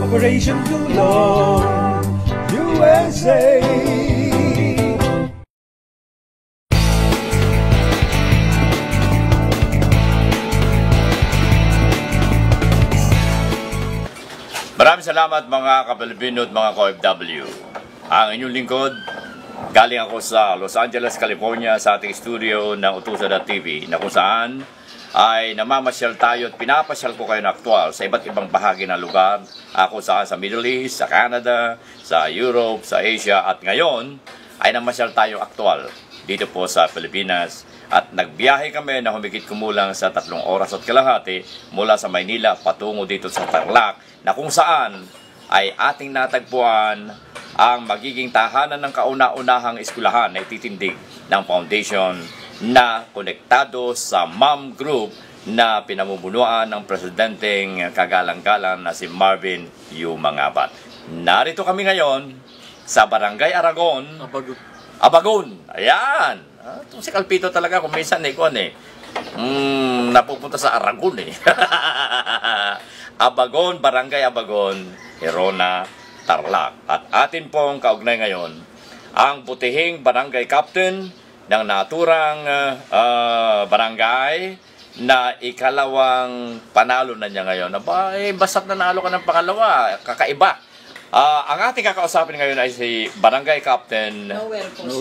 Operation Tulong USA. Maraming salamat mga ka-Pilipino at mga ka-OFW. Ang inyong lingkod, galing ako sa Los Angeles, California sa ating studio ng Utusan.tv na kung saan ay namamasyal tayo at pinapasyal ko kayo na aktual sa iba't ibang bahagi ng lugar. Ako saan sa Middle East, sa Canada, sa Europe, sa Asia at ngayon ay namasyal tayo aktual dito po sa Pilipinas. At nagbiyahe kami na humigit kumulang sa 3 oras at kalahati mula sa Maynila patungo dito sa Tarlac na kung saan ay ating natagpuan ang magiging tahanan ng kauna-unahang eskwelahan na ititindig ng foundation na konektado sa MOM Group na pinamumunuan ng presidenteng kagalang-galang na si Marvin U. Mangabat. Narito kami ngayon sa Barangay Aragon, Abagon. Ayan. Itong si Calpito talaga kung minsan napupunta sa Aragon Abagon, Barangay Abagon, Hirona, Tarlac. At atin pong kaugnay ngayon ang butihing barangay captain ng naturang barangay na ikalawang panalo na niya ngayon. Aba, basta't nanalo ka ng pangalawa, kakaiba. Ang ating kakausapin ngayon ay si Barangay Captain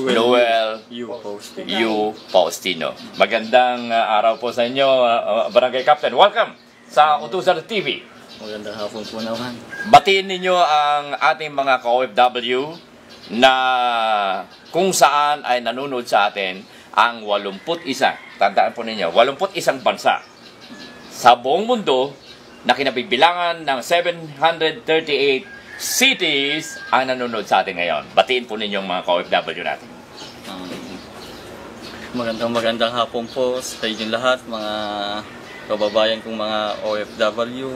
Noel U. Faustino. Magandang araw po sa inyo, Barangay Captain. Welcome sa Utusan.tv. Magandang hapon po naman. Batiin ninyo ang ating mga ka-OFW na kung saan ay nanonood sa atin ang 81, tandaan po ninyo, 81 bansa sa buong mundo na kinabibilangan ng 738 cities ang nanonood sa atin ngayon. Batiin po ninyong mga ka-OFW natin. Magandang hapon po sa inyong lahat, mga kababayan kong mga OFW.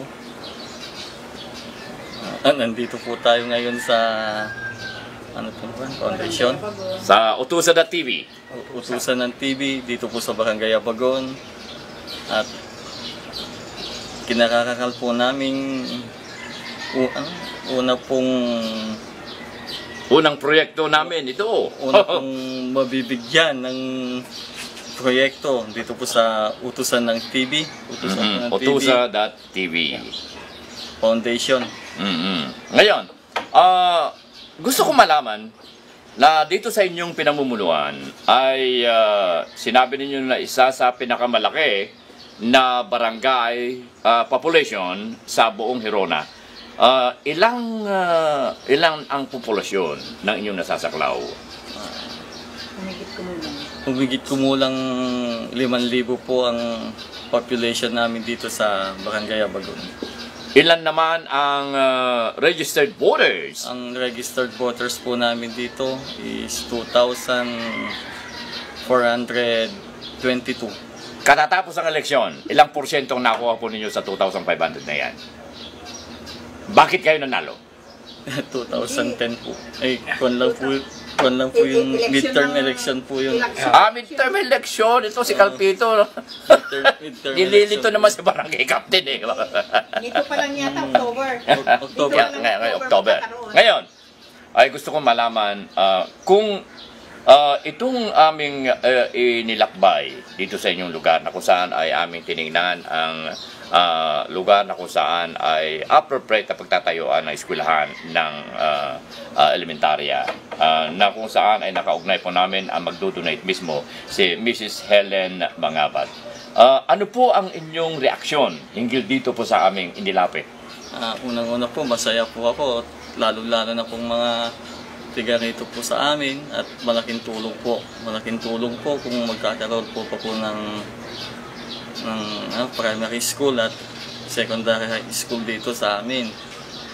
Nandito po tayo ngayon sa foundation? Sa Utusan.tv. Utusan.tv, dito po sa Barangay Abagon. At kinakakakal po namin unang proyekto namin ito. Una pong mabibigyan ng proyekto dito po sa Utusan ng TV. Utusan.tv Foundation. Ngayon, gusto ko malaman na dito sa inyong pinamumunuan ay sinabi ninyo na isa sa pinakamalaki na barangay population sa buong Hirona. Ilang ang populasyon ng inyong nasasaklaw? Humigit kumulang 5,000 po ang population namin dito sa Barangay Abagon. Ilan naman ang registered voters? Ang registered voters po namin dito is 2,422. Katatapos ang eleksyon, ilang porsyentong nakuha po ninyo sa 2,500 na yan? Bakit kayo nanalo? 2010 po. Ay, kuwan lang po yung midterm election po yun. Midterm election. Ito si Calpito. Nililito naman si Barangay Captain Dito pa lang yata October. Ngayon, ay gusto kong malaman kung itong aming inilakbay dito sa inyong lugar na kung saan ay aming tinignan ang lugar na kung saan ay appropriate na pagtatayuan ng eskwelahan ng elementarya na kung saan ay nakaugnay po namin ang magdodonate mismo si Mrs. Helen Mangabat. Ano po ang inyong reaksyon hinggil dito po sa aming inilapit? Unang-una po, masaya po ako, lalo-lalo na pong mga tiga rito po sa amin at malaking tulong po kung magkakaroon po pa po ng primary school at secondary high school dito sa amin.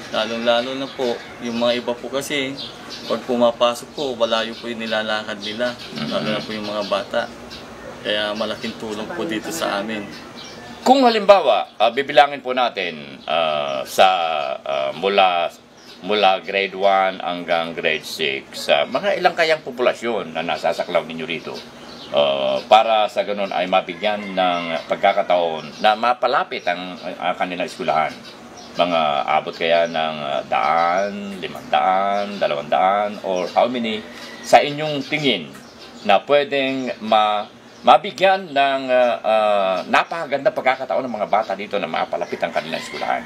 Lalo-lalo na po, yung mga iba po kasi pag pumapasok po, malayo po yung nilalakad nila, lalo na po yung mga bata. Kaya malaking tulong po dito sa amin. Kung halimbawa, bibilangin po natin mula grade 1 hanggang grade 6, mga ilang kayang populasyon na nasasaklaw ninyo rito para sa ganun ay mabigyan ng pagkakataon na mapalapit ang kanilang eskwelahan? Mga abot kaya ng 100, 500, 200, or how many sa inyong tingin na pwedeng mabigyan ng napakaganda pagkakataon ng mga bata dito na mapalapit ang kanilang eskwelahan?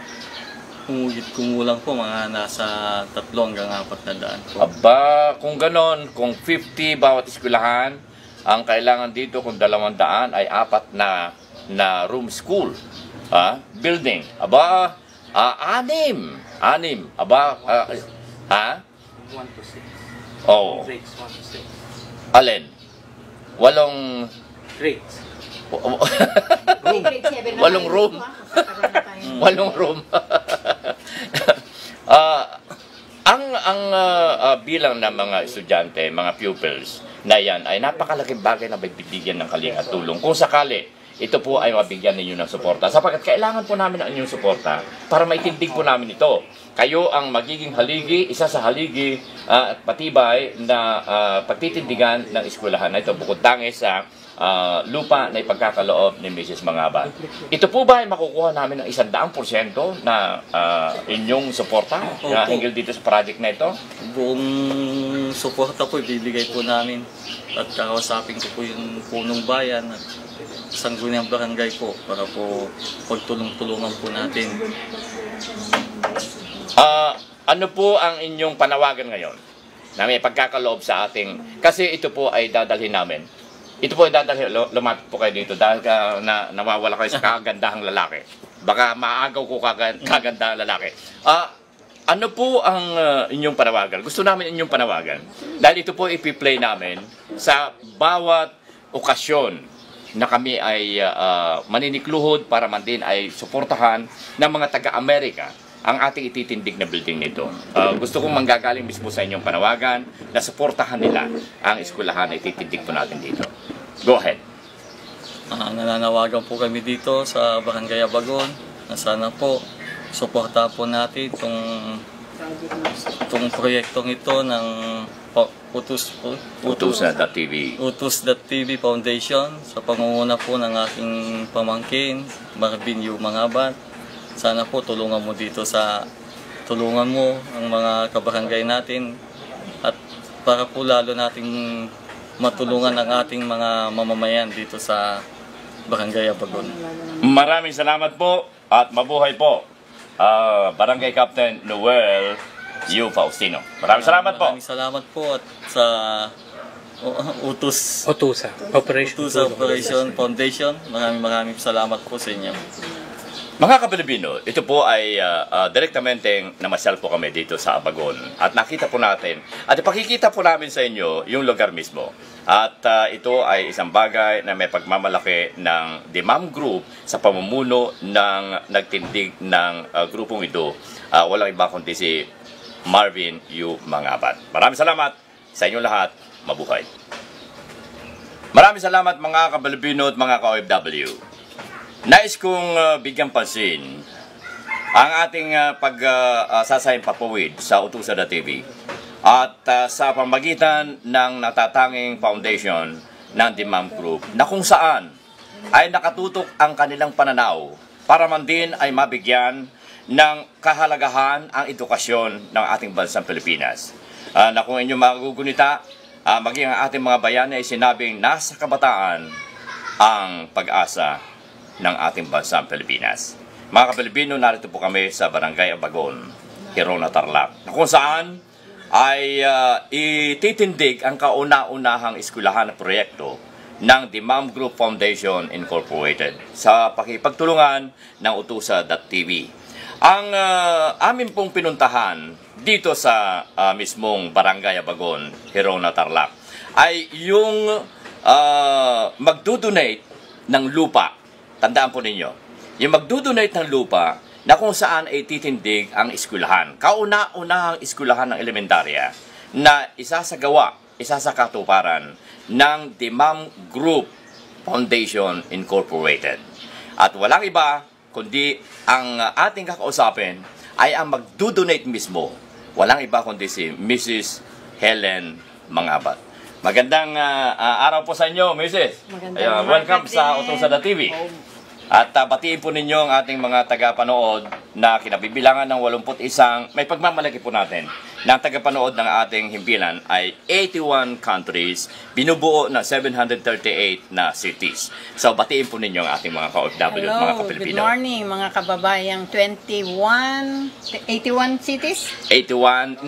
Kumulang po, mga nasa 3 hanggang 4 na daan po. Aba, kung ganon, kung 50 bawat eskwelahan, ang kailangan dito kung 200 ay 4 na room school building. Aba, 6. Aba, 1 to 6. Oh, Grades 1 to 6. alin? 8 Grades. Grade 7 na Walong tayo room. dito, Katagal na tayo. 8 room. Ang bilang ng mga estudyante, mga pupils na yan ay napakalaking bagay na bibigyan ng kalinga at tulong. Kung sakali, ito po ay mabigyan ninyo ng suporta. Sapagkat kailangan po namin ang inyong suporta para maitindig po namin ito. Kayo ang magiging haligi, isa sa haligi at patibay na pagtitindigan ng eskwelahan na ito bukod tangis sa lupa na ipagkakaloob ni Mrs. Mangabat. Ito po ba ay makukuha namin ng 100% na inyong suporta na hinggil dito sa project na ito? Buong suporta po ibibigay po namin at kakausapin ko po yung punong bayan at sangguniang barangay po para po pagtulong-tulungan po natin. Ano po ang inyong panawagan ngayon na may pagkakaloob sa ating, kasi ito po ay dadalhin namin. Ito po ay dadalhin, lumapit po kayo dito dahil nawawala kayo sa kagandahang lalaki. Baka maagaw ko kagandahang lalaki. Ano po ang inyong panawagan? Gusto namin inyong panawagan. Dahil ito po ipi-play namin sa bawat okasyon na kami ay maninikluhod para man din ay suportahan ng mga taga-Amerika ang ating ititindig na building nito. Gusto kong manggagaling mismo sa inyong panawagan na suportahan nila ang eskwelahan na ititindig po natin dito. Go ahead. Nananawagan po kami dito sa Barangay Abagon na sana po suportahan po natin itong proyektong ito ng Utus.TV Foundation sa pangunguna po ng aking pamangkin Marvin Yu Mangabat. Sana po tulungan mo ang mga kabarangay natin at para po lalo nating matulungan ang ating mga mamamayan dito sa Barangay Abagon. Maraming salamat po at mabuhay po. Barangay Captain Noel Yu Faustino. Maraming salamat po. Maraming salamat po at sa Otusa Operation Foundation. Maraming salamat po sa inyo. Mga Kapilipino, ito po ay direktamente namasyal po kami dito sa Abagon. At nakita po natin, at ipakikita po namin sa inyo yung lugar mismo. At ito ay isang bagay na may pagmamalaki ng Dimam Group sa pamumuno ng nagtindig ng grupong ito. Walang iba kundi si Marvin Yu Mangabat. Maraming salamat sa inyong lahat. Mabuhay. Maraming salamat mga Kapilipino at mga ka-OFW. Nais kong bigyan pansin ang ating pagsasayang papawid sa Utusa.TV at sa pamagitan ng natatanging foundation ng Dimam Group na kung saan ay nakatutok ang kanilang pananaw para man din ay mabigyan ng kahalagahan ang edukasyon ng ating bansang Pilipinas. Na kung inyong magugunita, maging ang ating mga bayani ay sinabing nasa kabataan ang pag-asa ng ating bansang Pilipinas. Mga Kapilipino, narito po kami sa Barangay Abagon, Hirona, Tarlac, na kung saan ay ititindig ang kauna-unahang eskwelahan na proyekto ng Dimam Group Foundation Incorporated sa pakipagtulungan ng Utusa.TV. Ang amin pong pinuntahan dito sa mismong Barangay Abagon, Hirona, Tarlac ay yung magdodonate ng lupa. Tandaan po ninyo, yung magdodonate ng lupa na kung saan ay titindig ang eskwelahan. Kauna-unahang eskwelahan ng elementarya na isasakatuparan ng Dimam Group Foundation Incorporated. At walang iba, kundi ang ating kakausapin ay ang magdodonate mismo. Walang iba kundi si Mrs. Helen Mangabat. Magandang araw po sa inyo, Mrs. Welcome sa Utusa.TV. At batiin po ninyo ang ating mga tagapanood na kinabibilangan ng 81, may pagmamalaki po natin na ang tagapanood ng ating himpilan ay 81 countries, binubuo na 738 na cities. So batiin po ninyo ang ating mga ka-OFW at mga Hello, ka-Pilipino. good morning mga kababayang 81 cities? 81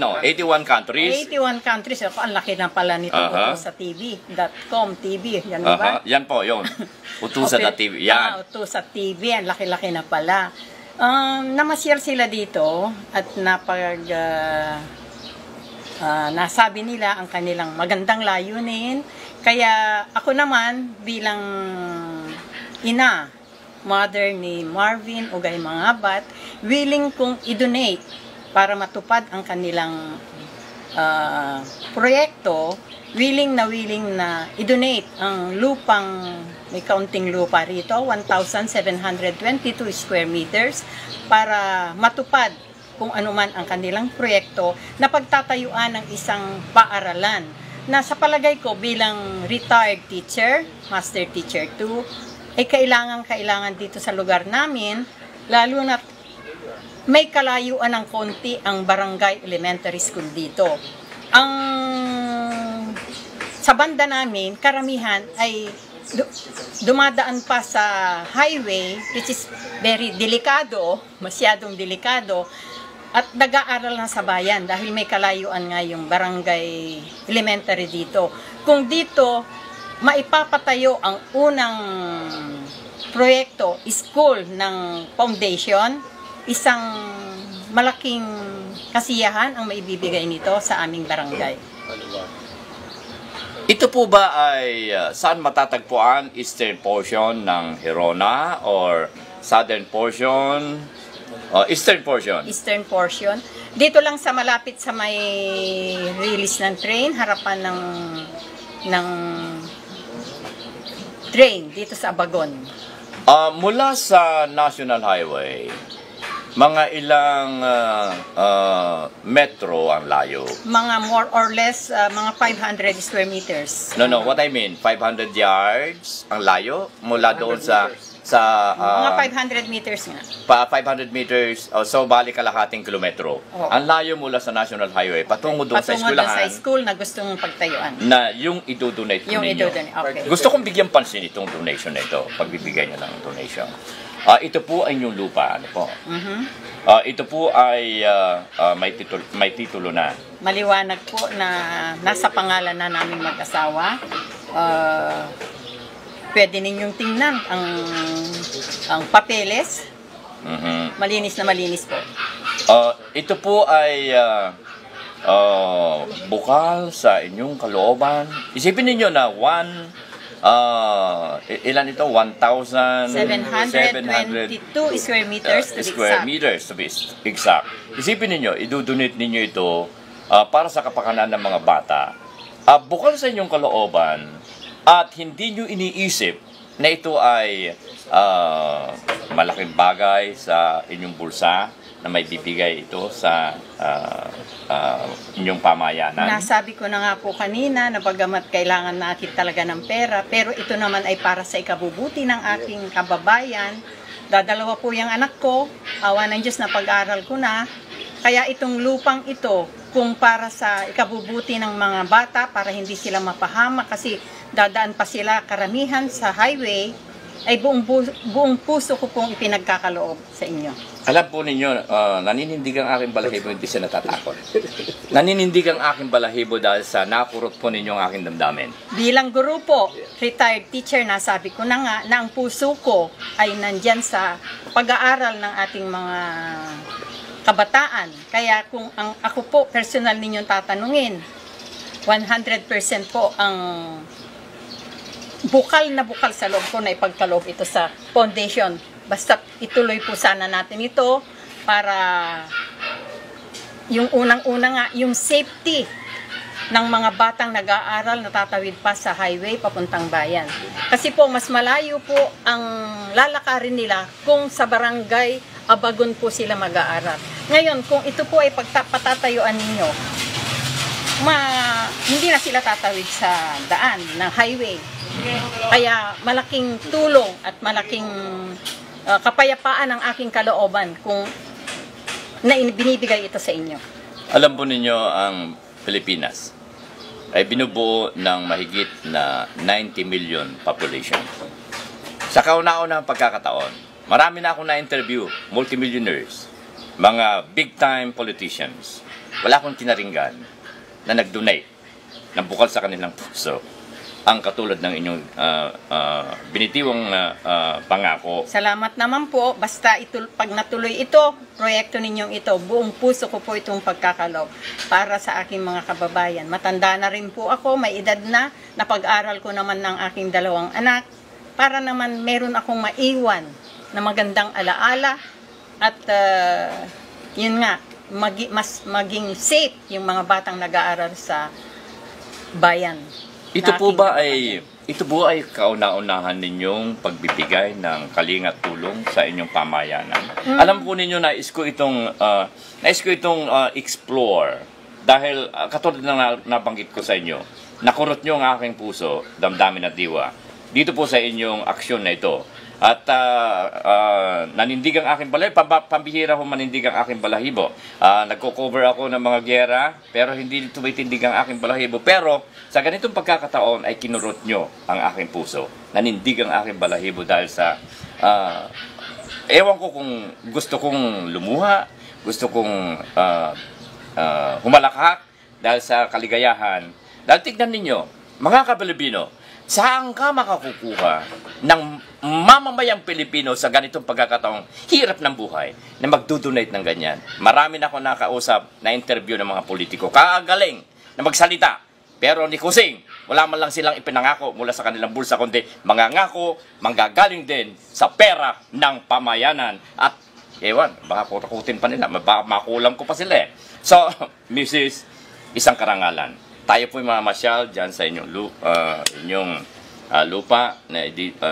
countries. 81 countries. Ako, ang laki na pala nito sa TV.com TV. Yan ba? Yan po, yun. Utusa.tv. Yan. Utusa TV. Ang laki-laki na pala. Namasyal sila dito at nasabi nila ang kanilang magandang layunin. Kaya ako naman bilang ina, mother ni Marvin Ugay Mangabat, willing kong i-donate para matupad ang kanilang proyekto. Willing na i-donate ang lupang, may kaunting lupa rito, 1,722 square meters, para matupad kung anuman ang kanilang proyekto na pagtatayuan ng isang paaralan na sa palagay ko bilang retired teacher, master teacher 2, ay kailangan dito sa lugar namin, lalo na may kalayuan ng konti ang Barangay Elementary School dito. Sa banda namin, karamihan ay dumadaan pa sa highway, which is very delikado, masyadong delikado, at nag-aaral na sa bayan dahil may kalayuan nga yung Barangay Elementary dito. Kung dito, maipapatayo ang unang proyekto, school ng foundation, isang malaking kasiyahan ang maibibigay nito sa aming barangay. Ito po ba ay saan matatagpuan? Eastern portion ng Hirona or southern portion? Eastern portion. Eastern portion. Dito lang sa malapit sa may release ng train, harapan ng train dito sa Abagon. Mula sa National Highway, mga ilang metro ang layo? Mga more or less, mga 500 square meters. No, what I mean, 500 yards ang layo mula doon sa mga 500 meters nga. 500 meters, so bali kalahating kilometro. Oh. Ang layo mula sa National Highway patungo doon sa Patungo doon eskwelahan sa school na gustong pagtayuan. na yung idodonate Yung ninyo. okay. Gusto kong bigyan pansin itong donation na ito, pagbibigay nyo ng donation. Ito po ay inyong lupa, ano po? Ito po ay may titulo na. Maliwanag po na nasa pangalan na naming mag-asawa. Pwede ninyong tingnan ang papeles. Malinis na malinis po. Ito po ay bukal sa inyong kalooban. Isipin ninyo na ilan ito? 722 square meters to be square exact. meters to be exact. Isipin ninyo, idodonate ninyo ito para sa kapakanan ng mga bata. Bukal sa inyong kalooban at hindi nyo iniisip na ito ay malaking bagay sa inyong bulsa na may bibigay ito sa inyong pamayanan. Nasabi ko na nga po kanina na bagamat kailangan natin talaga ng pera, pero ito naman ay para sa ikabubuti ng aking kababayan. Dadalawa po yung anak ko, awa ng Diyos na pag-aral ko na. Kaya itong lupang ito, kung para sa ikabubuti ng mga bata, para hindi sila mapahama kasi dadaan pa sila karamihan sa highway, ay buong puso ko pong ipinagkakaloob sa inyo. Alam po ninyo, naninindig ang aking balahibo, hindi siya natatakot. Naninindig ang aking balahibo dahil sa nakurot po ninyo ang aking damdamin. Bilang guru po, retired teacher, nasabi ko na nga na ang puso ko ay nandyan sa pag-aaral ng ating mga kabataan. Kaya kung ako po, personal ninyong tatanungin, 100% po ang bukal na bukal sa loob ko na ipagkaloob ito sa foundation. Basta ituloy po sana natin ito para yung unang-una nga, yung safety ng mga batang nag-aaral na tatawid pa sa highway papuntang bayan. Kasi po mas malayo po ang lalakarin nila kung sa barangay Abagon po sila mag-aaral. Ngayon, kung ito po ay patatayuan ninyo, hindi na sila tatawid sa daan ng highway. Kaya malaking tulong at malaking kapayapaan ang aking kalooban kung binibigay ito sa inyo. Alam po ninyo ang Pilipinas ay binubuo ng mahigit na 90 million population. Sa kauna-unang pagkakataon, marami na akong na-interview, multimillionaires, mga big-time politicians. Wala akong tinaringgan na nag-donate ng bukal sa kanilang puso ang katulad ng inyong binitiwang pangako. Salamat naman po. Basta pag natuloy ito, proyekto ninyong ito, buong puso ko po itong pagkakalob para sa aking mga kababayan. Matanda na rin po ako, may edad na, napag-aral ko naman ng aking 2 anak, para naman meron akong maiwan na magandang alaala at yun nga, maging safe yung mga batang nag-aaral sa bayan. Ito po ay kauna-unahan ninyong pagbibigay ng kalingat tulong sa inyong pamayanan? Alam po ninyo nais ko itong explore dahil katulad ng nabanggit ko sa inyo, nakurot nyo ang aking puso, damdamin at diwa dito po sa inyong aksyon na ito. At nanindig ang aking balahibo, pambihira ko manindig ang aking balahibo. Nagko-cover ako ng mga gyera, pero hindi tumitindig ang aking balahibo. Pero sa ganitong pagkakataon ay kinurot nyo ang aking puso. Nanindig ang aking balahibo dahil sa, ewan ko kung gusto kong lumuha, gusto kong humalakhak dahil sa kaligayahan. Dahil tignan ninyo, mga Kapilipino, saan ka makakukuha ng mamamayang Pilipino sa ganitong pagkakataong hirap ng buhay na magdodonate ng ganyan? Marami na ako nakausap na interview ng mga politiko. Kagaling na magsalita. Pero ni Kusing, wala man lang silang ipinangako mula sa kanilang bulsa, kundi mangangako, manggagaling din sa pera ng pamayanan. At ewan, baka kutakutin pa nila, makulam ko pa sila eh. So, Mrs., isang karangalan. Tayo po yung mamasyal dyan sa inyong lupa na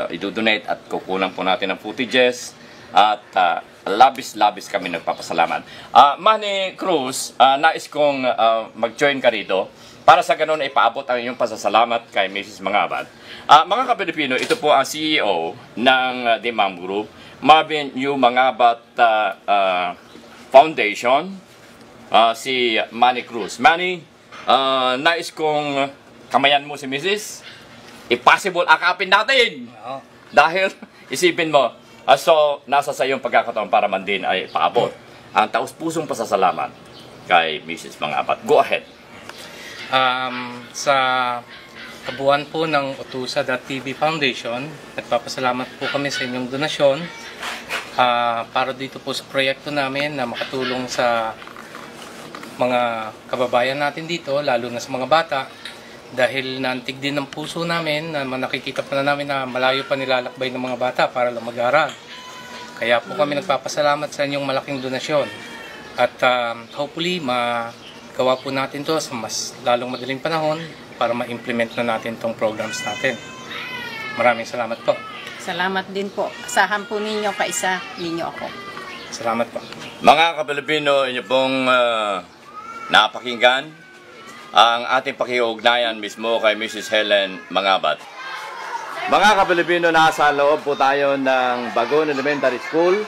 idodonate at kukunan po natin ng footages at labis-labis kami nagpapasalamat. Manny Cruz, nais kong mag-join ka rito para sa ganun ay paabot ang inyong pasasalamat kay Mrs. Mangabat. Mga Kapilipino, ito po ang CEO ng Dimam Group, Marvin U. Mangabat Foundation, si Manny Cruz. Manny, nais kong kamayan mo si Mrs. Impossible, akapin natin! Dahil, isipin mo, so, nasa sa iyong pagkakataon para man din ay paabot ang taus-pusong pasasalamat kay Mrs. Mangabat. Go ahead. Sa kabuuan po ng Utusa.TV Foundation, nagpapasalamat po kami sa inyong donasyon para dito po sa proyekto namin na makatulong sa mga kababayan natin dito, lalo na sa mga bata, dahil naantig din ng puso namin na nakikita pa na namin na malayo pa nilalakbay ng mga bata para lang mag-aral. Kaya po kami nagpapasalamat sa inyong malaking donasyon at hopefully magawa po natin to sa mas lalong madaling panahon para ma-implement na natin tong programs natin. Maraming salamat po. Salamat din po. Asahan po ninyo, kaisa ninyo ako. Salamat po. Mga Kapilipino, inyo pong napakinggan ang ating pakiugnayan mismo kay Mrs. Helen Mangabat. Mga Kapilipino, nasa loob po tayo ng Bagon Elementary School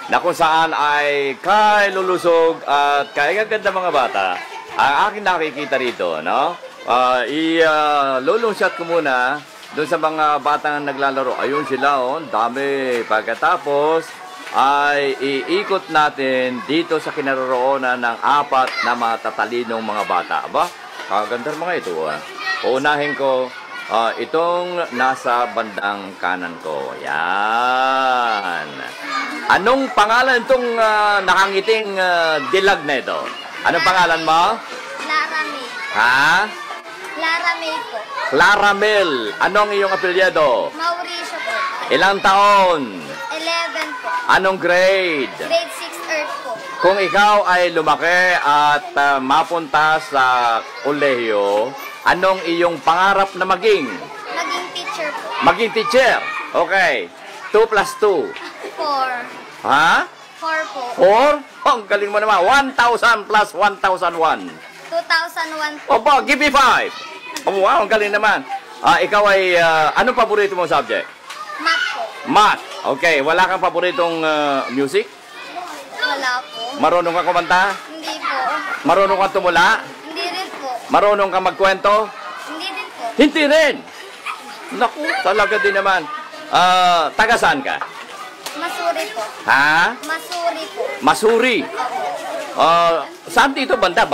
na kung saan ay kay lulusog at kay gaganda mga bata. Ang aking nakikita rito, no? Lulungshot ko muna doon sa mga batang naglalaro. Ayun sila, oh, dami. Pagkatapos ay iikot natin dito sa kinaroroonan ng 4 na matatalinong mga bata. Aba, kaganda mga ito. Uunahin ko itong nasa bandang kanan ko. Yan. Anong pangalan itong nakangiting dilag na ito? Anong pangalan mo? Clara May. Ha? Clara May po. Clara Mel. Anong iyong apelyido? Mauricio po. Ilang taon? 11 po. Anong grade? Grade 6 Earth po. Kung ikaw ay lumaki at mapunta sa kolehiyo, anong iyong pangarap na maging? Maging teacher po. Maging teacher. Okay. 2 plus 2. 4. Ha? 4 po. 4? Oh, ang galing mo naman. 1,000 plus 1,001. 2001 po. Opo, give me 5. Oh, wow, ang galing naman. Ikaw ay, anong paborito mong subject? Math po. Math. Okay, wala kang paboritong music? Wala po. Marunong ka kumanta? Hindi po. Marunong ka tumula? Hindi rin po. Marunong ka magkwento? Hindi din po. Hindi rin. Naku, talaga din naman. Taga saan ka? Masuri po. Ha? Masuri po. Masuri. Saan dito banda?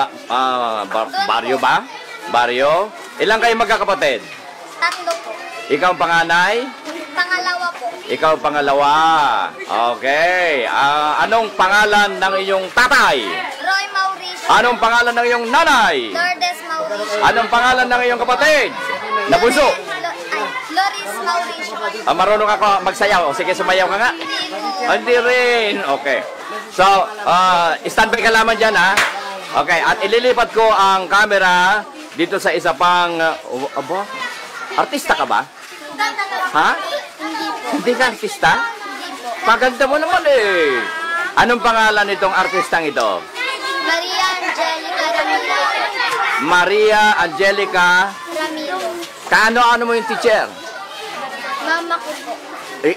Baryo ba? Baryo? Ilang kayo magkakapatid? 3 po. Ikaw ang panganay? Pangalawa po. Ikaw ang pangalawa. Okay. Anong pangalan ng iyong tatay? Roy Mauricio. Anong pangalan ng iyong nanay? Lourdes Mauricio. Anong pangalan ng iyong kapatid? Nabuso. Loris Mauricio. Marunong ako magsayaw. O, sige, sumayaw ka nga. Hindi po. Hindi rin. Okay. So, standby ka lamang dyan, ha? Okay. At ililipat ko ang camera dito sa isa pang... aba? Artista ka ba? Ha? Hindi po. Hindi ka artista? Hindi po. Paganda mo naman eh. Anong pangalan nitong artistang ito? Maria Angelica Ramiro. Maria Angelica. Ramiro. Kaano-ano mo yung teacher? Mama ko po. Eh.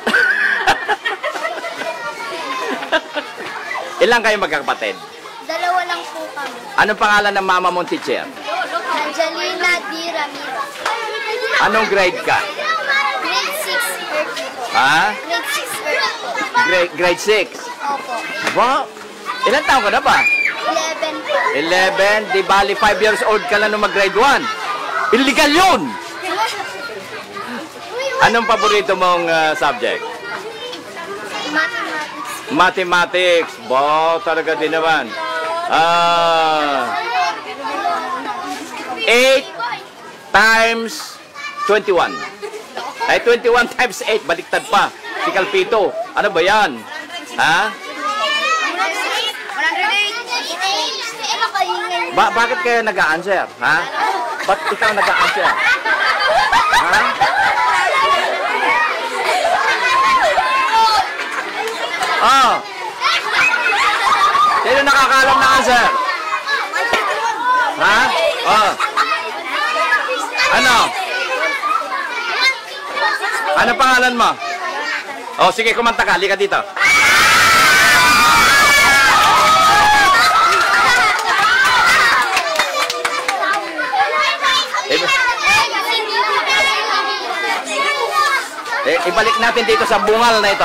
Ilang kayo magkakapatid? 2 lang po kami. Anong pangalan ng mama mong teacher? Angelina D. Ramiro. Anong grade ka? Grade 6 earth po. Ha? Grade 6 earth po. Grade 6. Opo. Wow. Ilan taon ka na ba? 11 po. 11. Di bali 5 years old ka lang nung mag-grade 1. Illegal yun! Anong paborito mong subject? Mathematics. Mathematics. Wow, talaga din naman. 8 times 21. Ay, 21 times 8. Baliktad pa. Si Calpito. Ano ba yan? Ha? Bakit kayo nag-a-answer? Ha? Ba't ikaw nag-a-answer? Ha? Oh. Sino nakakalam na answer? Ha? Oh. Ano? Ano pangalan mo? Oh, sige, kumanta ka. Halika dito. Ibalik natin dito sa bungal na ito.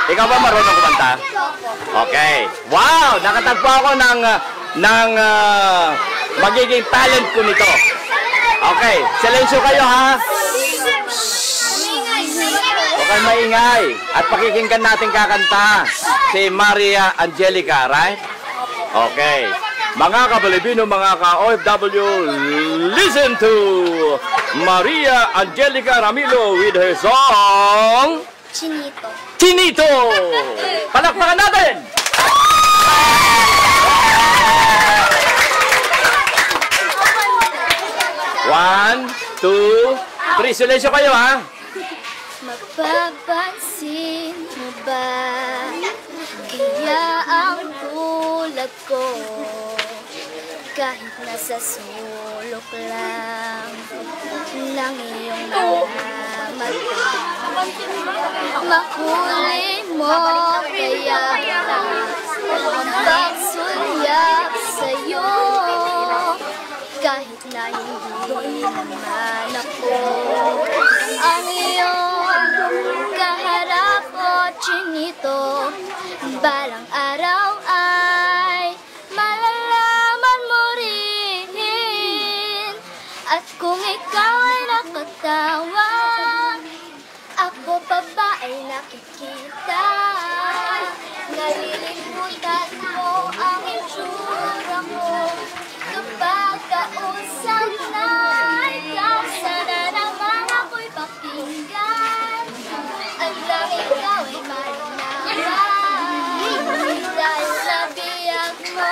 Ikaw ba marunong kumanta? Okay. Wow! Nakatagpo ako ng magiging talent ko nito. Okay. Silensyo kayo, ha? Okay, maingay. At pakikinggan natin kakanta si Maria Angelica, right? Okay. Mga ka-Pilipino, mga ka-OFW, listen to Maria Angelica Ramilo with her song... Chinito. Chinito! Palakpakan natin! One, two, three. Silensyo kayo, ha? Mapapansin mo ba kaya ang tulad ko kahit nasa sulok lang ng iyong mga mata mahuli mo kaya ang pagsulyap sa'yo kahit na hindi naman ako ang iyong kaharap o Chinito balang araw ay malalaman mo rin at kung ikaw ay nakatawa ako pa ba ay nakikita nalilimutan mo ang itsura mo kapag kausap na ikaw sana naman ako'y pakinggan at lang ikaw ay malinawan dahil sa biyag mo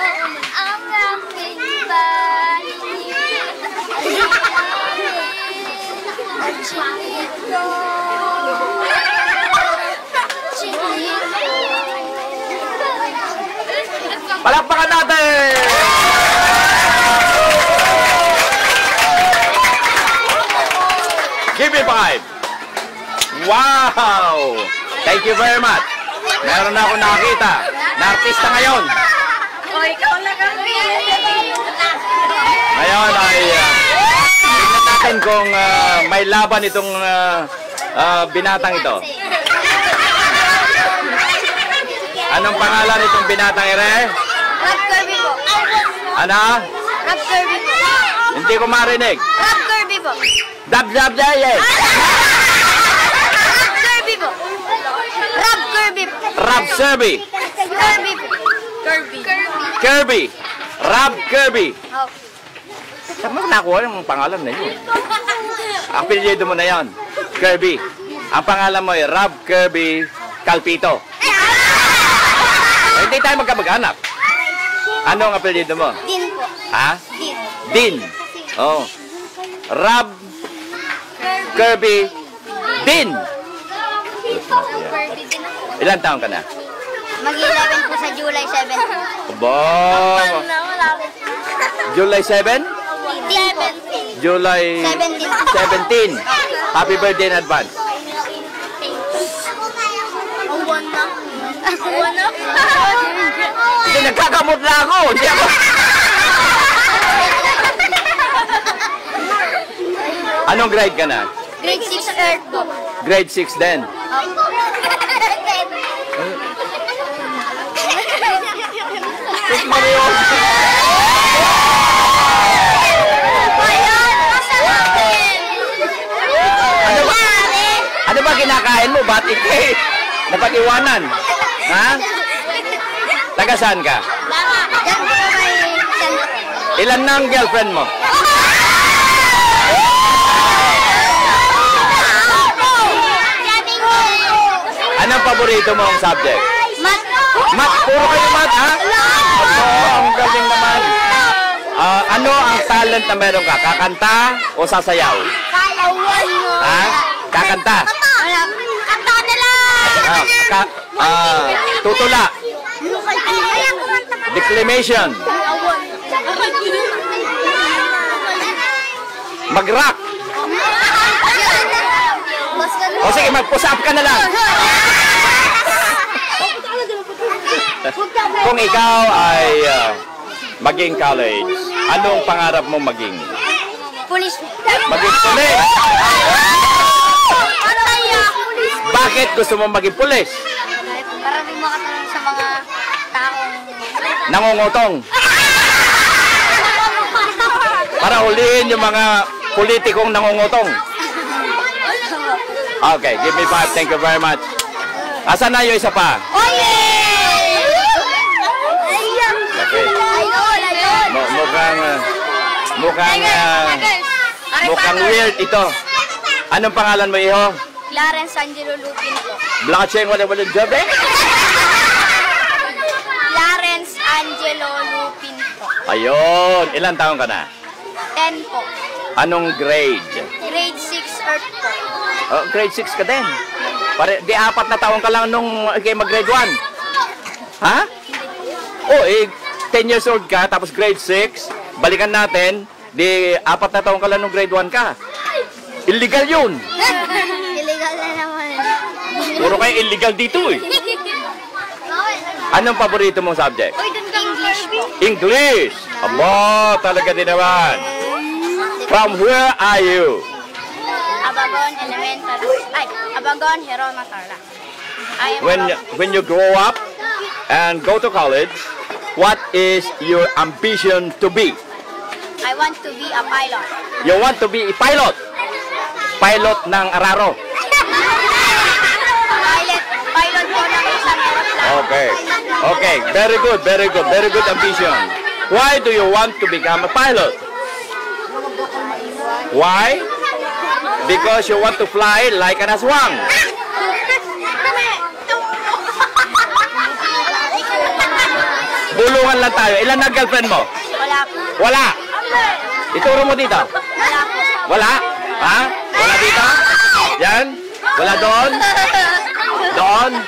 ang aking paningin at Chinito. Palakpakan natin! Give me 5. Wow! Thank you very much. Meron na ako nakakita na artista ngayon. Ngayon ay tingnan natin kung may laban itong binatang ito. Anong pangalan itong binatang ire? Rob Kirby po. Ano? Rob Kirby po. Hindi ko marinig. Rob Kirby po. Dab. Rob Kirby po. Rob Kirby po. Rob Kirby. Kirby po. Kirby. Rob Kirby. Oh. Saan mo nakuha yung pangalan na yun? Ang apelyido mo na yan. Kirby. Ang pangalan mo ay Rob Kirby Calpito. Hindi tayo magkamag-anak. Ano ang apelyido mo? Din po. Ha? Din. Din. Oh. Rob Kirby Din. Kirby din ako. Ilan taon ka na? Mag-11 po sa July 7. Aba. July 7? 17. July 17. Happy birthday in advance. Uwan na. Uwan na. Hindi, nagkakamot na ako. Hindi ako. Anong grade ka na? Grade 6 Earth po. Grade 6 din. Sus Mario. Ano ba kinakain mo? Ba't ikay? Napag-iwanan? Ha? Taga saan ka? Diyan po may sandok. Ilan na ang girlfriend mo? Anong paborito mong subject? Mat. Math. Puro kayo math, ha? Aba, ang galing naman. Ano ang talent na meron ka? Kakanta o sasayaw? Katawan mo. Ha? Kakanta? Kanta na lang. Tutula. Declamation. Mag-rock. O sige, mag-push up ka na lang. Kung ikaw ay maging college, anong pangarap mo maging? Pulis. Maging pulis. Bakit gusto mo maging pulis? Para rin makatulong sa mga taong Nangungutong. Para huliin yung mga politikong nangungutong. Okay, give me 5. Thank you very much. Asan na yung isa pa? Oye! Okay. Mukhang weird ito. Anong pangalan mo, iho? Clarence Angelo Lupin po. Blockchain, wala job eh? Clarence Angelo Lupin po. Ayun. Ilan taon ka na? 10 po. Anong grade? Grade 6 Earth po. Oh, grade 6 ka din. Di 4 na taon ka lang nung mag-grade 1. Ha? Oh, 10 years old ka, tapos grade 6. Balikan natin, di 4 na taon ka lang nung grade 1 ka. Illegal yun. Illegal na naman. Puro kayo illegal dito eh. Anong paborito mong subject? English po. English. Aba, talaga din naman. From where are you? Abagon Elementary. Abagon Herona Tarlac. I am When you grow up and go to college, what is your ambition to be? I want to be a pilot. You want to be a pilot? Pilot ng Araro. Pilot po ng isang aeroplano. Okay. Okay, very good, very good, very good ambition. Why do you want to become a pilot? Why? Because you want to fly like an aswang. Bulungan lang tayo. Ilan na girlfriend mo? Wala po. Wala. Ituro mo dito. Wala po. Wala? Ha? Wala dito? Yan? Wala doon? Doon?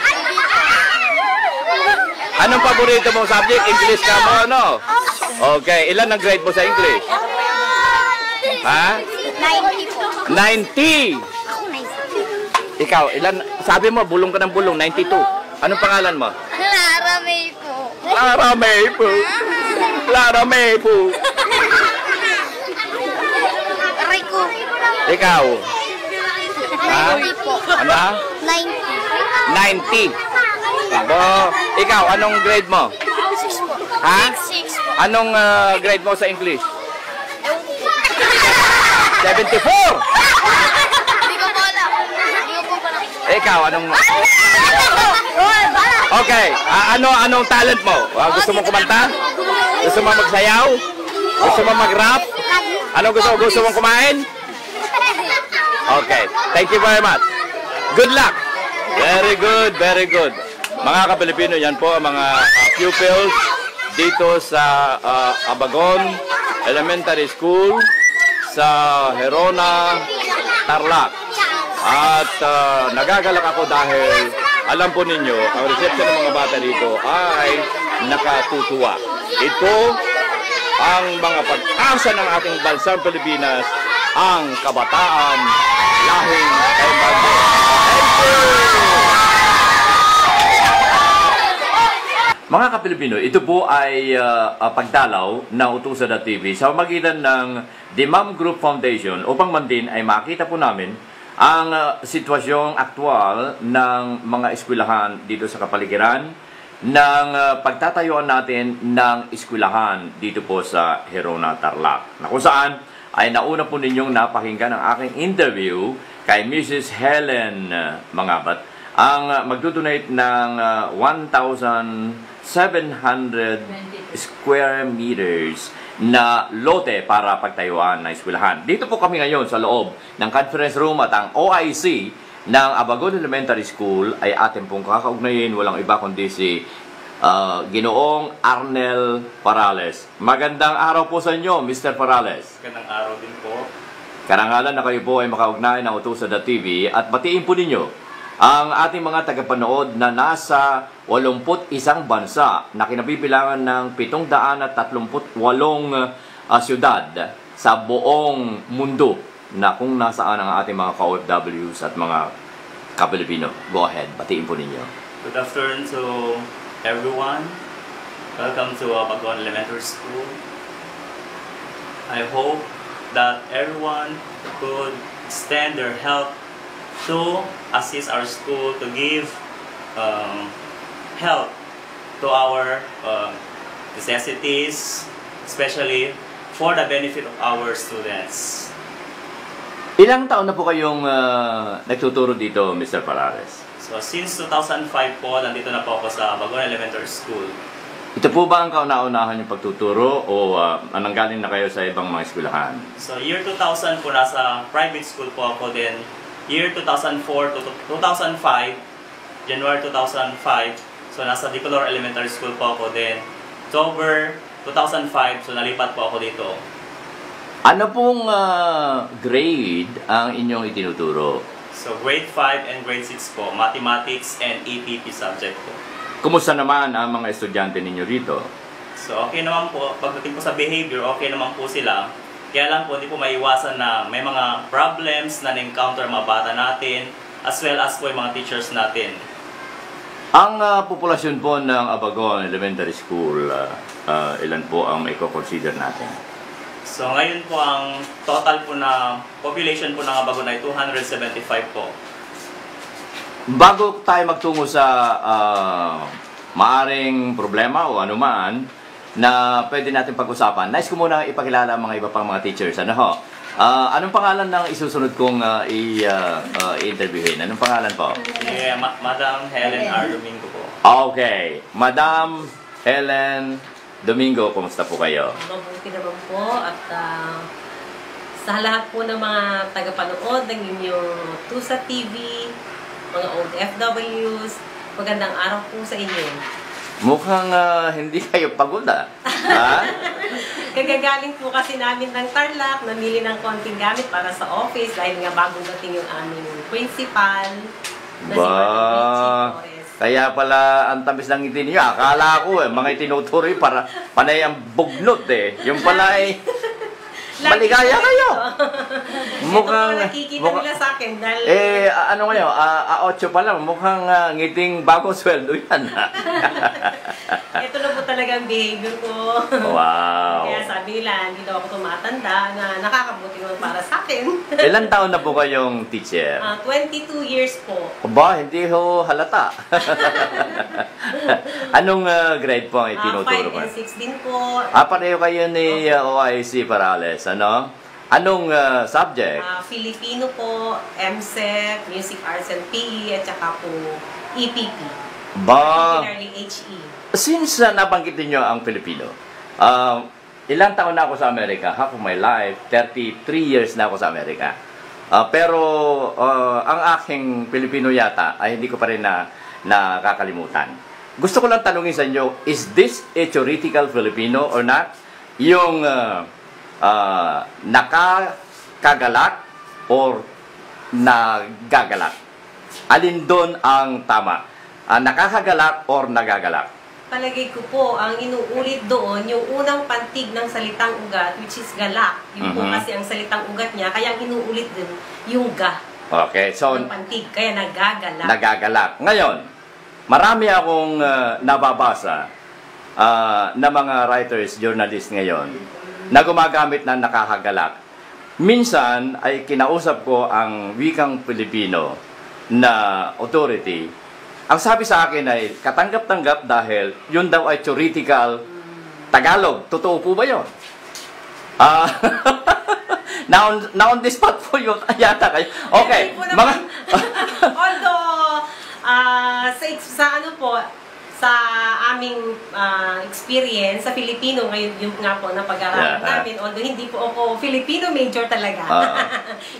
Anong paborito mong subject? English ka mo, ano? Okay. Ilan ang grade mo sa English? Ha? 90 po. 90! Ikaw, ilan? Sabi mo, bulong ka ng bulong, 92. Anong pangalan mo? Lara May po. Clara May po. Clara May po. Aray ko. Ikaw? Ha? 90 po. Ano? 90. 90. Abo, ikaw, anong grade mo? 6 po. Ha? 6 po. Anong grade mo sa English? 74! Hindi ko po alam. Hindi ko po alam. Ikaw, anong... Okay, anong talent mo? Gusto mo kumanta? Gusto mo magsayaw? Gusto mo mag-rap? Ano gusto mong kumain? Okay, thank you very much. Good luck! Very good, very good. Mga ka-Pilipino, yan po ang mga pupils dito sa Abagon Elementary School sa Herona, Tarlac. At nagagalak ako dahil alam po ninyo, ang reception ng mga bata dito ay nakatutuwa. Ito ang mga pag-asa ng ating bansang Pilipinas, ang kabataan lahing Ebanghelyo. Thank you! Mga ka-Pilipino, ito po ay pagdalaw ng Utusan.tv sa magitan ng The Mom Group Foundation upang man din ay makita po namin ang sitwasyong aktwal ng mga eskwelahan dito sa kapaligiran ng pagtatayuan natin ng eskwelahan dito po sa Herona, Tarlac. Na kung saan ay nauna po ninyong napakinggan ang aking interview kay Mrs. Helen Mangabat, ang magdodonate ng 1,700 square meters na lote para pagtayuan ng eskwelahan. Dito po kami ngayon sa loob ng conference room at ang OIC ng Abagon Elementary School ay atin pong kakaugnayin, walang iba kundi si Ginoong Arnel Parales. Magandang araw po sa inyo, Mr. Parales. Magandang araw din po. Karangalan na kayo po ay makaugnay ng Utusan.tv at batiin po ninyo ang ating mga tagapanood na nasa 81 bansa na kinabibilangan ng 738 syudad sa buong mundo na kung nasaan ang ating mga ka-OFWs at mga ka-Pilipino. Go ahead, batiin po ninyo. Good afternoon to everyone. Welcome to Abagon Elementary School. I hope that everyone could extend their help to assist our school to give help to our necessities, especially for the benefit of our students. Ilang taon na po kayong nagtuturo dito, Mr. Parales? So since 2005 po, nandito na po ako sa Abagon Elementary School. Ito po ba ang kauna-unahan yung pagtuturo o nanggaling na kayo sa ibang mga eskwelahan? So year 2000 po, nasa private school po ako din. Year 2004 to 2005, January 2005, so nasa Dicolor Elementary School po ako din. October 2005, so nalipat po ako dito. Ano pong grade ang inyong itinuturo? So grade 5 and grade 6 po, mathematics and EPP subject po. Kumusta naman ang mga estudyante ninyo rito? So okay naman po, pagdating po sa behavior, okay naman po sila. Kaya lang po, hindi po maiwasan na may mga problems na na-encounter mga bata natin, as well as po yung mga teachers natin. Ang populasyon po ng Abagon Elementary School, ilan po ang i-consider natin? So ngayon po, ang total po na population po ng Abagon ay 275 po. Bago tayo magtungo sa maaring problema o anuman, na pwede natin pag-usapan, nais ko muna ipakilala ang mga iba pang mga teachers. Ano ho? Anong pangalan ng isusunod kong i-interviewin? Anong pangalan po? Yeah, Madam Helen R. Domingo po. Okay. Madam Helen Domingo, kumusta po kayo? Mabuti naman po at sa lahat po ng mga tagapanood ng inyong Tusa TV, mga OFWs, magandang araw po sa inyo. Mukhang hindi kayo pagod ha? Kagagaling po kasi namin ng Tarlac, namili ng konting gamit para sa office dahil nga bagong dating yung aming principal na si Madam Torres. Kaya pala ang tamis ng ngiti niyo. Akala ko mga itinuturo para panay ang bugnot eh. Yung pala ay maligaya kayo. Mukhang nakikita nila sa akin dahil Ano ngayon, 8 pa lang, mukhang ngiting bagong sweldo yan. ito na po talaga ang behavior ko. Wow. Kaya sabi nila, hindi daw ako tumatanda na nakakabuti naman para sa akin. Ilan taon na po kayong teacher? 22 years po. Ba, hindi ho halata. Anong grade po ang 5 itinuturo mo? and 6 din po. Pareho kayo ni OIC Parales, ano? Anong subject? Filipino po, MSEC, Music Arts and PE, at saka po EPP. Particularly HE. Since nabanggit niyo ang Filipino, ilang taon na ako sa Amerika? Half of my life, 33 years na ako sa Amerika. Pero ang aking Filipino yata ay hindi ko pa rin nakakalimutan. Gusto ko lang tanungin sa inyo, is this a theoretical Filipino or not? Yung nakakagalak or nagagalak? Alin doon ang tama? Nakakagalak or nagagalak? Palagay ko po, ang inuulit doon, yung unang pantig ng salitang ugat, which is galak. Yung po kasi ang salitang ugat niya, kaya ang inuulit din, yung ga. Okay, so Yung pantig, kaya nagagalak. nagagalak. Ngayon, marami akong nababasa na mga writers, journalists ngayon na gumagamit ng nakakagalak. Minsan ay kinausap ko ang wikang Pilipino na authority. Ang sabi sa akin ay katanggap-tanggap dahil yun daw ay theoretical Tagalog. Totoo po ba yun? Na on the spot po yun. Yata kayo. Okay. Mga... Although, sa ano po, sa aming experience sa Filipino, ngayon yung nga po na pag-aaralan namin, although hindi po ako Filipino major talaga.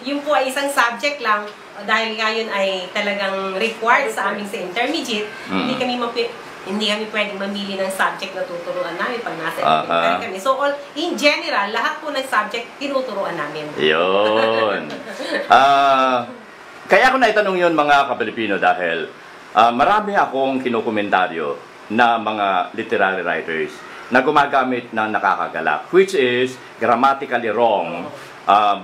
Yung po ay isang subject lang, dahil ngayon ay talagang required sa aming sa intermediate, hindi kami pwedeng mamili ng subject na tuturuan namin pag nasa elementary kami. So, in general, lahat po ng subject tinuturuan namin. Yun. Kaya ako naitanong yun mga ka-Pilipino dahil marami akong kinukomentaryo na mga literary writers na gumagamit ng nakakagalak, which is grammatically wrong,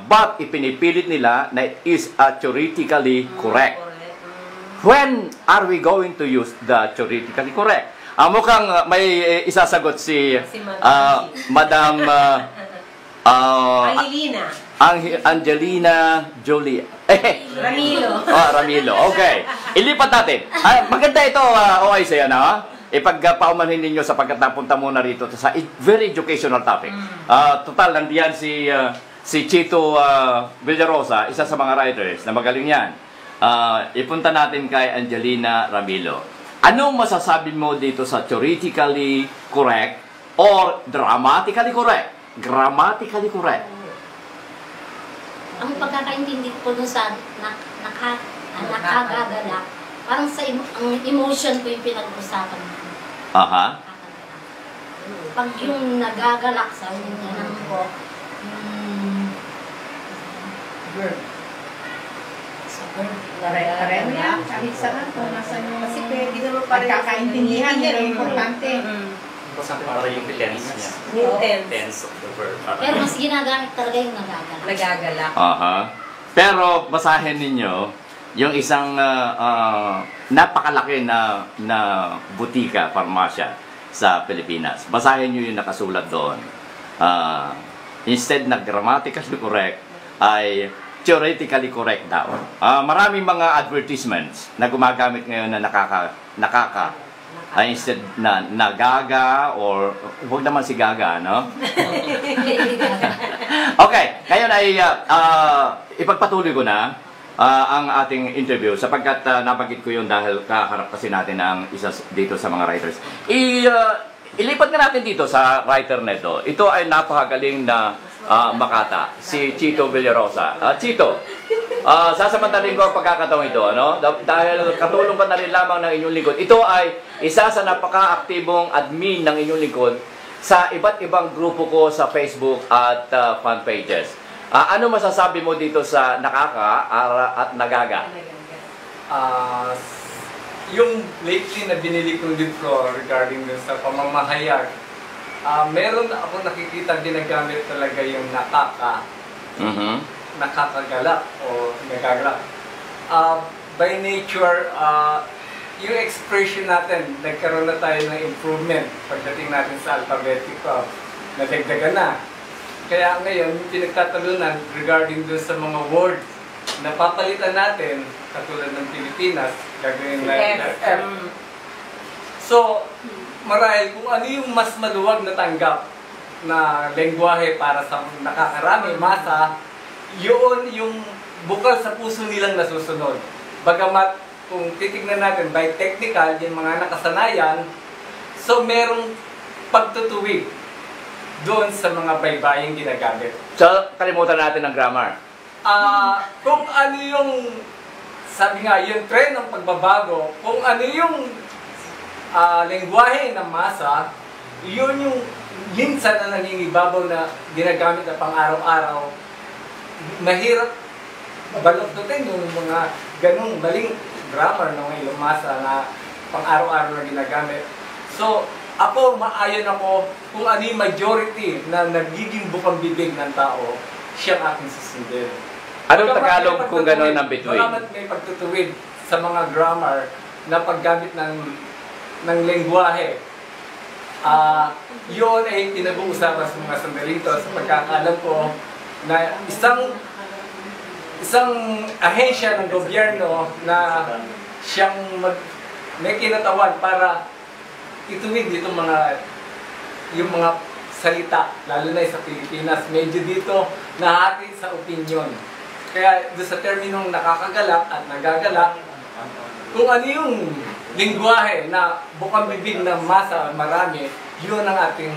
but ipinipilit nila na it is theoretically correct. When are we going to use the theoretically correct? Mukhang may isasagot si Madam Angelina Jolie. Ramilo. Ramilo. Okay. Ilipat natin. Maganda ito, OIC, ano? Ipagpaumanhin ninyo sapagkat napunta muna rito sa very educational topic. Total, nandiyan si Chito Villarosa, isa sa mga writers na magaling yan. Ipunta natin kay Angelina Ramilo. Anong masasabi mo dito sa theoretically correct or dramatically correct? Grammatically correct. Ang pagkakaintindi ko dun sa nakagagalak, parang sa ang emotion ko yung pinag-usapan ko. Pag yung nagagalak sa alam ko, Pareho yan. Kahit saan kung nasa yung Kasi pwede naman pa rin pagkakaintindihan nila yung importante. Para yung tense niya. New tense. Tense of the verb. pero mas ginagamit talaga yung nagagalak. Nagagalak. Pero basahin ninyo yung isang napakalaki na butika, farmasya sa Pilipinas. Basahin nyo yung nakasulat doon. Instead na grammatically correct, ay theoretically correct daw. Maraming mga advertisements na gumagamit ngayon na instead na nagaga or huwag naman si gaga, no? Okay, ngayon ay ipagpatuloy ko na ang ating interview sapagkat nabanggit ko yun dahil kaharap kasi natin ang isa dito sa mga writers. Ilipat nga natin dito sa writer neto. Ito ay napakagaling na Makata, si Chito Villarosa. Chito, sasamantalin ko ang pagkakataon ito, ano? Dahil katulong ka na rin lamang ng inyong lingkod. Ito ay isa sa napaka-aktibong admin ng inyong lingkod sa iba't ibang grupo ko sa Facebook at fan pages. Ano masasabi mo dito sa nakaka at nagaga? Yung lately na binili kong libro regarding dun sa pamamahayag meron ako nakikita ginagamit talaga yung nakakagalak o nagagalak. By nature, yung expression natin, nagkaroon na tayo ng improvement pagdating natin sa alphabetical, nadagdagan na. Kaya ngayon, yung pinagtatalunan regarding doon sa mga words na papalitan natin, katulad ng Pilipinas, gagawin na F. So, marahil kung ano yung mas maluwag na tanggap na lengguwahe para sa nakakarami, masa, yun yung bukal sa puso nilang nasusunod. Bagamat kung titignan natin by technical, yung mga nakasanayan, so merong pagtutuwid doon sa mga baybayang ginagamit. So, kalimutan natin ang grammar. Kung ano yung, sabi nga, yung trend ng pagbabago, kung ano yung lengguwahe ng masa, yun yung minsan na nangingibabaw na ginagamit na pang-araw-araw. Mahirap baluktutin yung mga ganung maling grammar ng mga ilang masa na pang-araw-araw na ginagamit. So, ako, maayon ako kung ano yung majority na nagiging bukang bibig ng tao, siyang aking susundin. Anong Tagalog kung gano'n ang between? Bagamat may pagtutuwid sa mga grammar na paggamit ng lengguwahe. Yun ay pinag-uusapan sa mga sandalito sa pagkakaalam ko na isang ahensya ng gobyerno na siyang may kinatawan para ituwid itong yung mga salita, lalo na sa Pilipinas, medyo dito nahati sa opinion. Kaya doon sa terminong nakakagalak at nagagalak, kung ano yung lingwahe na bukang bibig ng masa marami, yun ang ating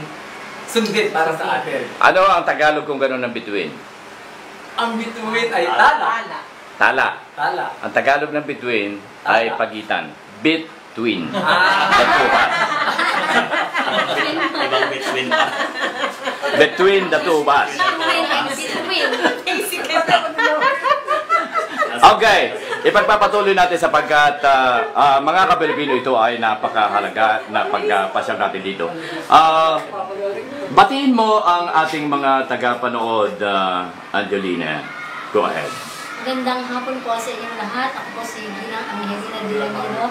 sundin para sa atin. Ano ang Tagalog kung gano'n ang between? Ang bituin ay tala. Tala. Tala. Ang Tagalog ng between ay pagitan. Between. Ibang between pa. Between the two of us. Okay, ipagpapatuloy natin sapagkat mga ka-Pilipino, ito ay napakahalaga na pagpasyal natin dito. Batiin mo ang ating mga tagapanood, Angelina. Go ahead. Magandang hapon po sa inyong lahat. Ako po si Ginang Angelina Dilamino.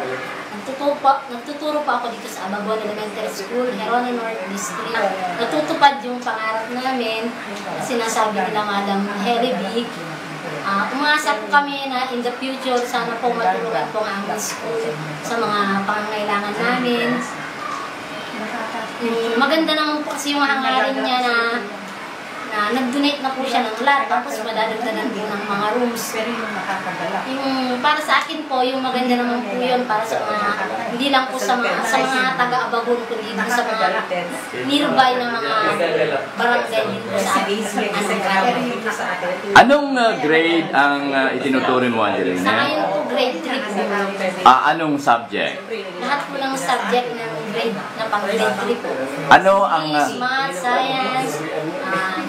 Nagtuturo pa ako dito sa Abaguan Elementary School, Herona North District. Natutupad yung pangarap namin na sinasabi nila Madam Harry B. Umaasa po kami na in the future, sana po matulungan po ang aming school sa mga pangangailangan namin. Maganda naman po kasi yung hangarin niya na nag-donate na po siya ng lot, tapos madadagdagan din ng mga rooms. Yung para sa akin po, yung maganda naman po yun para sa mga, hindi lang po sa mga taga-Abagun, kundi din sa mga nearby na mga barangay din po sa atin. Anong grade ang itinuturo mo, Angelina? Sa ngayon po, grade 3 po. Anong subject? Lahat po ng subject ng grade na pang grade 3 po. Ano ang... Math, Science,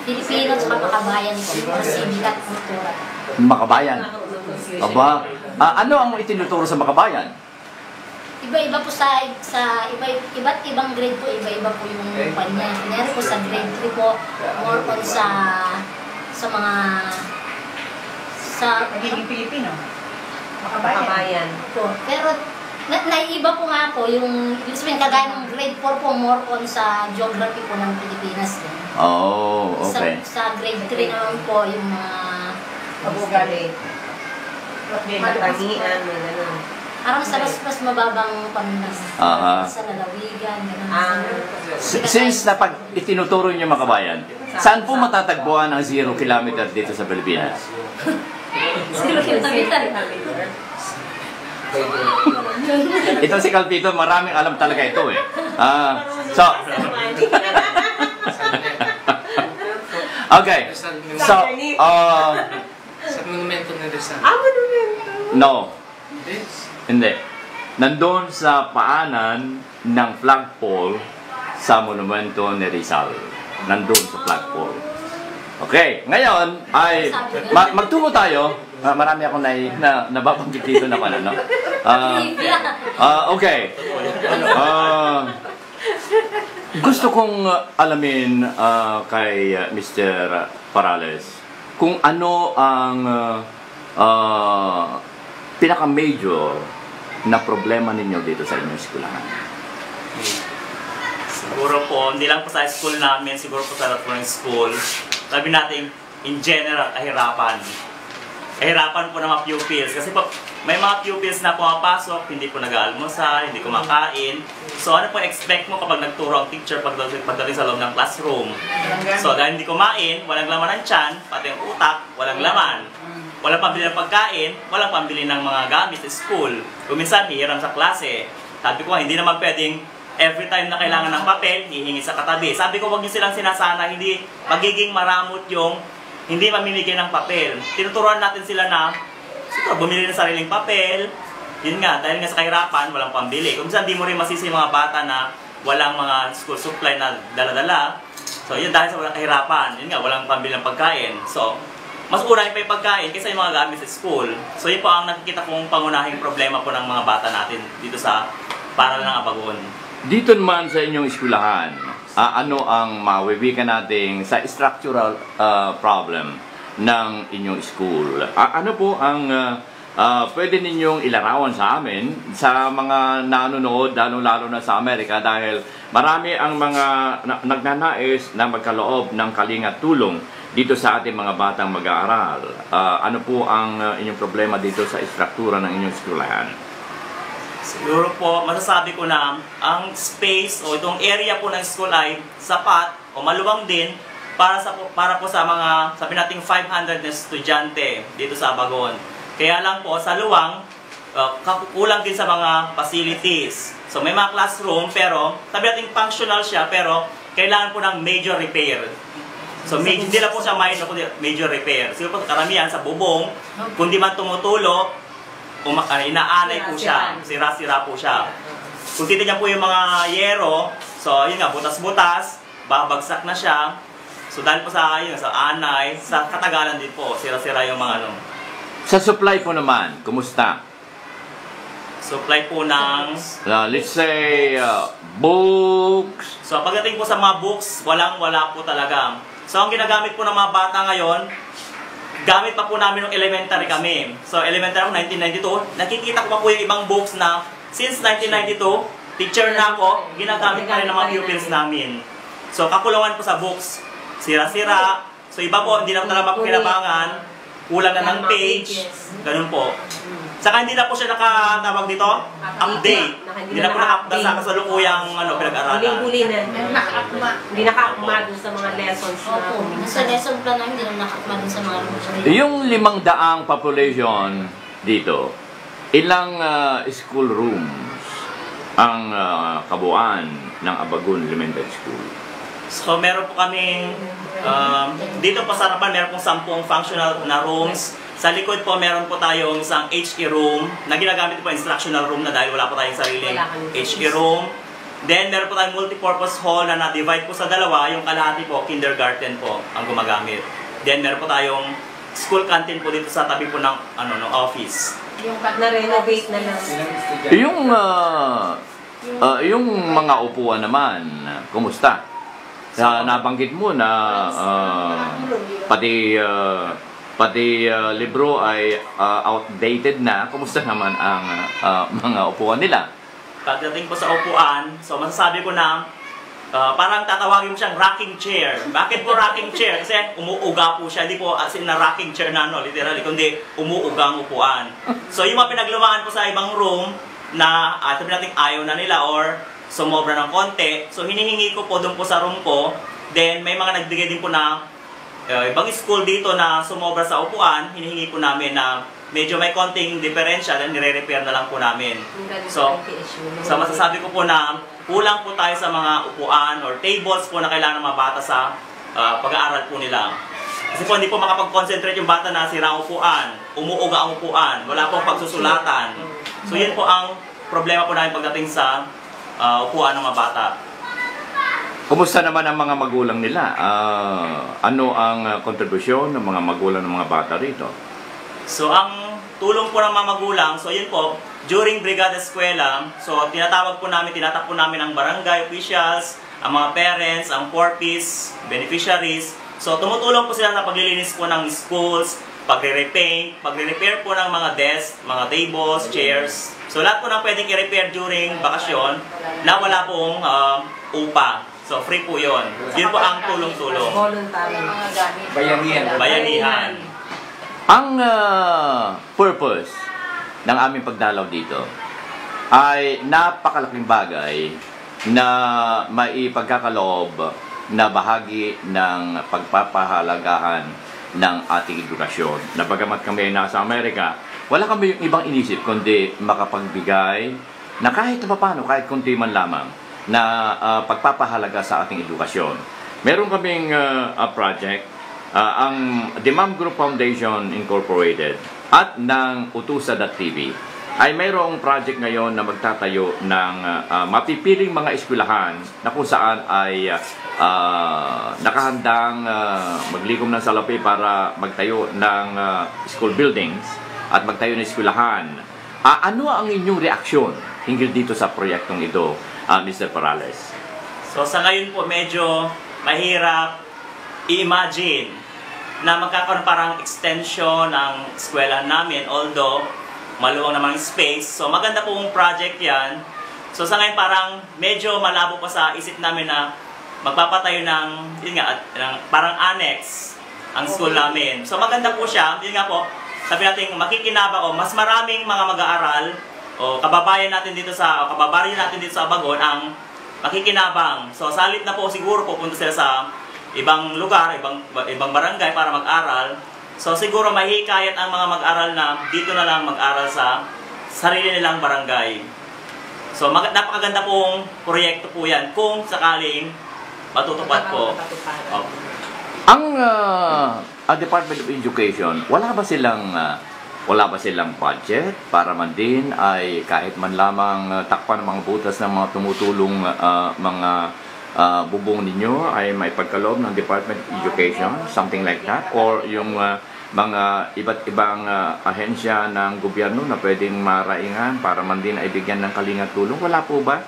Filipino, at Makabayan po. Sibigat kultura. Makabayan? Aba, ano ang itinuturo sa Makabayan? Iba-iba po iba't ibang grade po, iba-iba po yung kanya. Kunyari po sa grade 3 po, more on sa mga Pagiging Pilipino. Makabayan. Po. Pero naiiba po nga po yung kagaya ng grade 4 po, more on sa geography po ng Pilipinas. Oh, okay. Sa grade 3 naman po yung mga Pag-ugali. Matangian, may gano'n. parang sa mas mababang paminas. Sa lalawigan, gano'n. Since itinuturo niyo Makabayan, saan po matatagpuan ang 0 kilometer dito sa Pilipinas? 0 kilometer. Ito si Calpito, maraming alam talaga ito eh. Okay. So, Sa monumento ni Rizal. Monumento. No. Hindi. Nandun sa paanan ng flagpole sa monumento ni Rizal. Nandun sa flagpole. Okay, ngayon ay magtungo tayo. Marami akong nababanggit dito naman, ano? Okay. Gusto kong alamin kay Mr. Parales kung ano ang pinaka-major na problema ninyo dito sa inyong eskwelahan. Siguro po, hindi lang po sa school namin, siguro po sa lahat po ng school. Sabi natin, in general, kahirapan. Kahirapan po ng mga pupils. Kasi po, may mga pupils na pumapasok, hindi po nag-aalmusal, hindi kumakain. So ano po expect mo kapag nagturo ang teacher pagdating sa loob ng classroom? So dahil hindi kumain, walang laman ng tiyan, pati ang utak, walang laman. Walang pambili ng pagkain, walang pambili ng mga gamit sa school. Kung minsan, hihiram sa klase. Sabi ko, hindi naman pwedeng every time na kailangan ng papel, hihingi sa katabi. Sabi ko, huwag niyo silang sinasana, hindi magiging maramot yung hindi mamimigay ng papel. Tinuturuan natin sila na siguro bumili ng sariling papel. Yun nga, dahil nga sa kahirapan, walang pambili. Kung minsan, di mo rin masisi yung mga bata na walang mga school supply na dala-dala. So, yun dahil sa kahirapan. Yun nga, walang pambili ng pagkain. So, mas unahin pa yung pagkain kaysa yung mga gamit sa school. So, yun po ang nakikita kong pangunahing problema po ng mga bata natin dito sa Paral ng Abagon. Dito naman sa inyong eskwelahan, ano ang mawiwikan natin sa structural problem ng inyong school? Ano po ang pwede ninyong ilarawan sa amin, sa mga nanonood, lalo-lalo na sa Amerika, dahil marami ang mga nagnanais na magkaloob ng kalingat tulong dito sa ating mga batang mag-aaral. Ano po ang inyong problema dito sa struktura ng inyong eskwelahan? Siguro po, masasabi ko na ang space o itong area po ng school ay sapat o maluwang din para po sa mga, sabi nating 500 na estudyante dito sa Abagon. Kaya lang po, sa luwang, kulang din sa mga facilities. So may mga classroom, pero sabi nating functional siya, pero kailangan po ng major repair. So hindi lang po siya minor, kundi major repair. Siguro po karamihan sa bubong, kundi man tumutulo, inaanay po siya, sira-sira po siya. Kung titignan po yung mga yero, so yun nga, butas-butas, babagsak na siya. So dahil po sa anay, sa katagalan din po, sira-sira yung mga ano. Sa supply po naman, kumusta? Supply po ng let's say, books. So pagdating po sa mga books, walang-wala po talaga. So ang ginagamit po ng mga bata ngayon, gamit pa po namin ng elementary kami. So elementary ako 1992, nakikita ko pa po yung ibang books na since 1992, teacher na ako, ginagamit pa rin ng mga pupils namin. So kakulangan po sa books, sira-sira. So iba po, hindi na po talaga makakinabangan, kulang na ng page, ganun po. Saka hindi na po siya nakatawag dito, update. Hindi na po nakapda sa kasalukuyang pinag-aralan. Huli na. Hindi nakaakma dun sa mga lessons na Sa lesson plan namin, hindi na nakakma dun sa mga lessons. Yung 500 population dito, ilang school rooms ang kabuuan ng Abagon Elementary School? So meron po kaming, dito po sa harapan, meron pong 10 functional na rooms. Sa likod po, meron po tayong isang HE room na ginagamit po instructional room na dahil wala po tayong sariling HE room. Then, meron po tayong multipurpose hall na na-divide po sa dalawa. Yung kalahati po, kindergarten po ang gumagamit. Then, meron po tayong school canteen po dito sa tabi po ng, ng office. Yung na-renovate na lang. Yung mga upuan naman, kumusta? Nabanggit mo na pati libro ay outdated na. Kumusta naman ang mga upuan nila? Pagdating po sa upuan, so masasabi ko na parang tatawagin mo siyang rocking chair. Bakit po rocking chair? Kasi umuuga po siya. Hindi po as in na rocking chair na literally, kundi umuuga ang upuan. So yung mga pinaglumaan po sa ibang room na sabi natin ayaw na nila or sumobra ng konti. So hinihingi ko po doon po sa room ko. Then may mga nagbigay din po na ibang school dito na sumobra sa upuan, hinihingi po namin na medyo may konting diferensya na nire-repair na lang po namin. So masasabi ko po na kulang po tayo sa mga upuan or tables po na kailangan ng mga bata sa pag-aaral po nila. Kasi po hindi po makapag-concentrate yung bata na sira ang upuan, umuuga ang upuan, wala pong pagsusulatan. So yun po ang problema po namin pagdating sa upuan ng mga bata. Kumusta naman ang mga magulang nila? Ano ang kontribusyon ng mga magulang ng mga bata rito? So, ang tulong po ng mga magulang, so yun po, during Brigada Eskwela, so tinatawag po namin, tinatap po namin ang barangay officials, ang mga parents, ang porpies, beneficiaries. So tumutulong po sila sa paglilinis po ng schools, pagre-repaint, pagre-repair po ng mga desk, mga tables, chairs. So lahat po na pwedeng i-repair during bakasyon na wala pong upa. So free po yun. Yun po ang tulong-tulong. Voluntary. Bayanihan. Ang purpose ng aming pagdalaw dito ay napakalaking bagay na maipagkakaloob na bahagi ng pagpapahalagahan ng ating edukasyon. Na bagamat kami ay nasa Amerika, wala kami yung ibang inisip kundi makapagbigay na kahit paano, kahit kunti man lamang, na pagpapahalaga sa ating edukasyon. Meron kaming project, ang The Mom Group Foundation Incorporated at ng Utusa.tv ay mayroong project ngayon na magtatayo ng mapipiling mga eskwelahan na kung saan ay nakahandang maglikom ng salapi para magtayo ng school buildings at magtayo ng eskwelahan. Ano ang inyong reaksyon hinggil dito sa proyektong ito, Mr. Parales? So sa ngayon po medyo mahirap i-imagine na magkakaroon parang extension ng eskwelahan namin, although maluwang naman yung space. So maganda pong project yan. So sa ngayon parang medyo malabo pa sa isip namin na magpapatayo ng, yun nga, parang annex ang school namin. So maganda po siya. Yun nga po, sabi natin makikinabang o mas maraming mga mag-aaral o kababayan natin dito sa Abagon ang makikinabang. So salit na po siguro pupunta sila sa ibang lugar, ibang barangay para mag-aral. So siguro mahihikayat ang mga mag-aral na dito na lang mag-aral sa sarili nilang barangay. So napakaganda pong proyekto po yan kung sakaling matutupad po. Ang Department of Education, wala ba silang budget para man din ay kahit man lamang takpan ng mga butas ng mga tumutulong mga bubong ninyo ay may pagkaloob ng Department of Education, something like that? Or yung mga iba't ibang ahensya ng gobyerno na pwedeng maraingan para man din ay bigyan ng kalingap tulong? Wala po ba?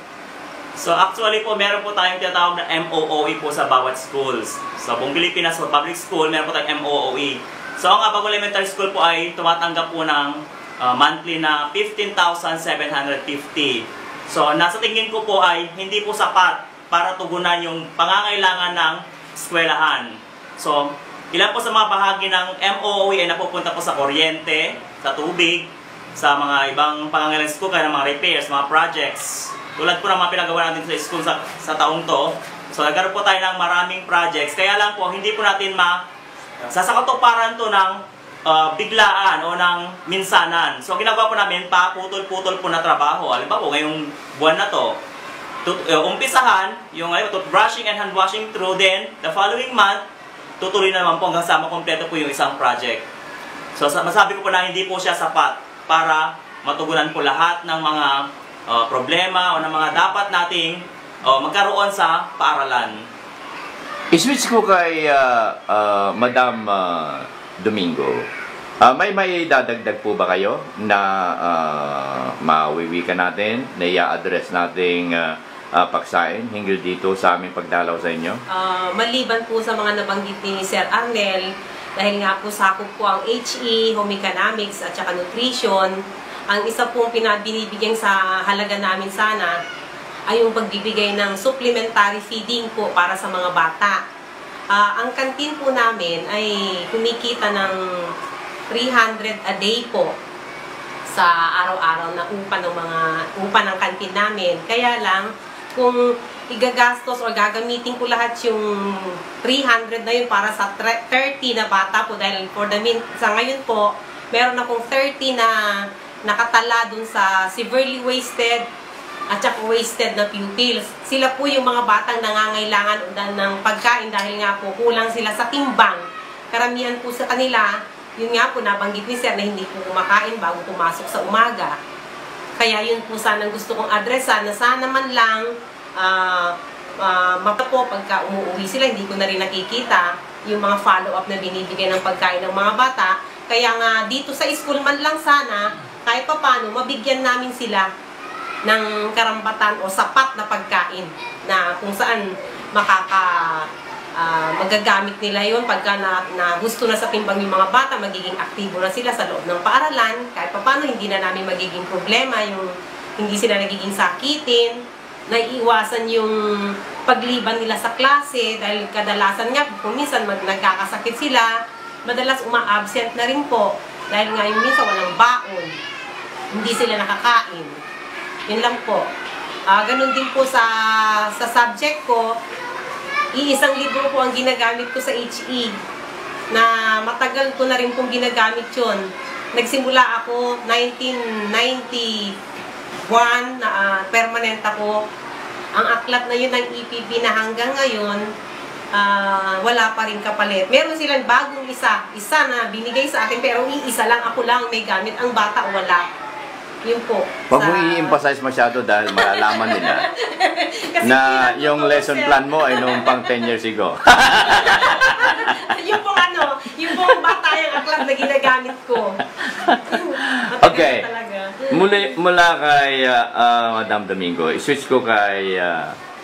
So actually po, meron po tayong tinatawag na MOOE po sa bawat schools. So buong Pilipinas po, public school, meron po tayong MOOE. So ang Abagon Elementary School po ay tumatanggap po ng monthly na 15,750. So nasa tingin ko po ay hindi po sapat para tugunan yung pangangailangan ng eskwelahan. So ilan po sa mga bahagi ng MOOE ay napupunta po sa kuryente, sa tubig, sa mga ibang pangangailangan sa school, kaya ng mga repairs, mga projects. Tulad po ng mga pinagawa natin sa school sa taong to. So nagkaroon po tayo ng maraming projects. Kaya lang po, hindi po natin sasakatuparan to ng biglaan o ng minsanan. So ginagawa po namin, putol-putol po na trabaho. Alam po, ngayong buwan na to, umpisahan yung toothbrushing and hand washing through, then the following month, tutuloy na naman po hanggang sa makompleto po yung isang project. So masabi ko po na hindi po siya sapat para matugunan po lahat ng mga problema o ng mga dapat nating magkaroon sa paaralan. I-switch ko kay Madam Domingo. May dadagdag po ba kayo na mawiwika natin, na i-address nating paksain hinggil dito sa aming pagdalaw sa inyo? Maliban po sa mga nabanggit ni Sir Arnel, dahil nga po sakop po ang HE, home economics at saka nutrition, ang isa pong binibigyan sa halaga namin sana ay yung pagbibigay ng supplementary feeding po para sa mga bata. Ang kantin po namin ay kumikita ng 300 a day po sa araw-araw na upa ng kantin namin. Kaya lang, kung igagastos o gagamitin ko lahat yung 300 na yun para sa 30 na bata po, dahil sa ngayon po, meron akong 30 na nakatala dun sa severely wasted at saka wasted na pupils. Sila po yung mga batang nangangailangan ng pagkain dahil nga po kulang sila sa timbang. Karamihan po sa kanila, yun nga po nabanggit ni Sir na hindi po kumakain bago pumasok sa umaga. Kaya yun po sanang gusto kong adresan na sana man lang po pagka umuwi sila, hindi ko na rin nakikita yung mga follow-up na binibigay ng pagkain ng mga bata. Kaya nga dito sa school man lang sana, kahit pa paano, mabigyan namin sila ng karambatan o sapat na pagkain na kung saan magagamit nila yon pagka na gusto na sa timbang yung mga bata, magiging aktibo na sila sa loob ng paaralan, kahit paano hindi na namin magiging problema yung hindi sila nagiging sakitin, naiiwasan yung pagliban nila sa klase dahil kadalasan nga kung minsan nagkakasakit sila, madalas uma-absent na rin po dahil nga yung minsan walang baon, hindi sila nakakain. Yun lang po. Ganun din po sa subject ko, iisang libro po ang ginagamit ko sa HE na matagal ko na rin pong ginagamit yun. Nagsimula ako 1991 na permanent ako. Ang aklat na yun ng EPP na hanggang ngayon wala pa rin kapalit. Meron silang bagong isa na binigay sa akin pero iisa lang, ako lang may gamit, ang bata wala. Yun po. Huwag mo i-emphasize masyado dahil malalaman nila na yung lesson plan mo ay noong pang 10 years ago. Yung pong yung pong bata yung aklat na ginagamit ko. Okay. Mula kay Madam Domingo, i-switch ko kay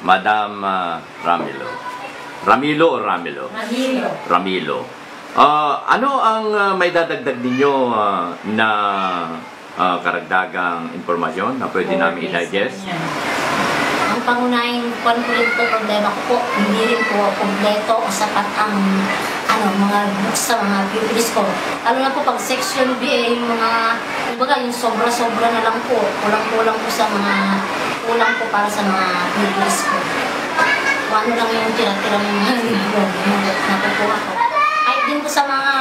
Madam Ramilo. Ramilo o Ramilo? Ramilo. Ramilo. Ano ang may dadagdag ninyo na karagdagang informasyon na pwede namin i-digest? Ang pangunahing conflict po, problema ko po, hindi rin po kompleto o sapat ang mga books sa mga pupils ko. Lalo na po pag section B, yung mga, yung sobra-sobra na lang po, kulang-kulang po sa mga, kulang po para sa mga pupils ko. Kung ano lang yung tira-tira ng mga libro, nakukuha ko. Kahit din po sa mga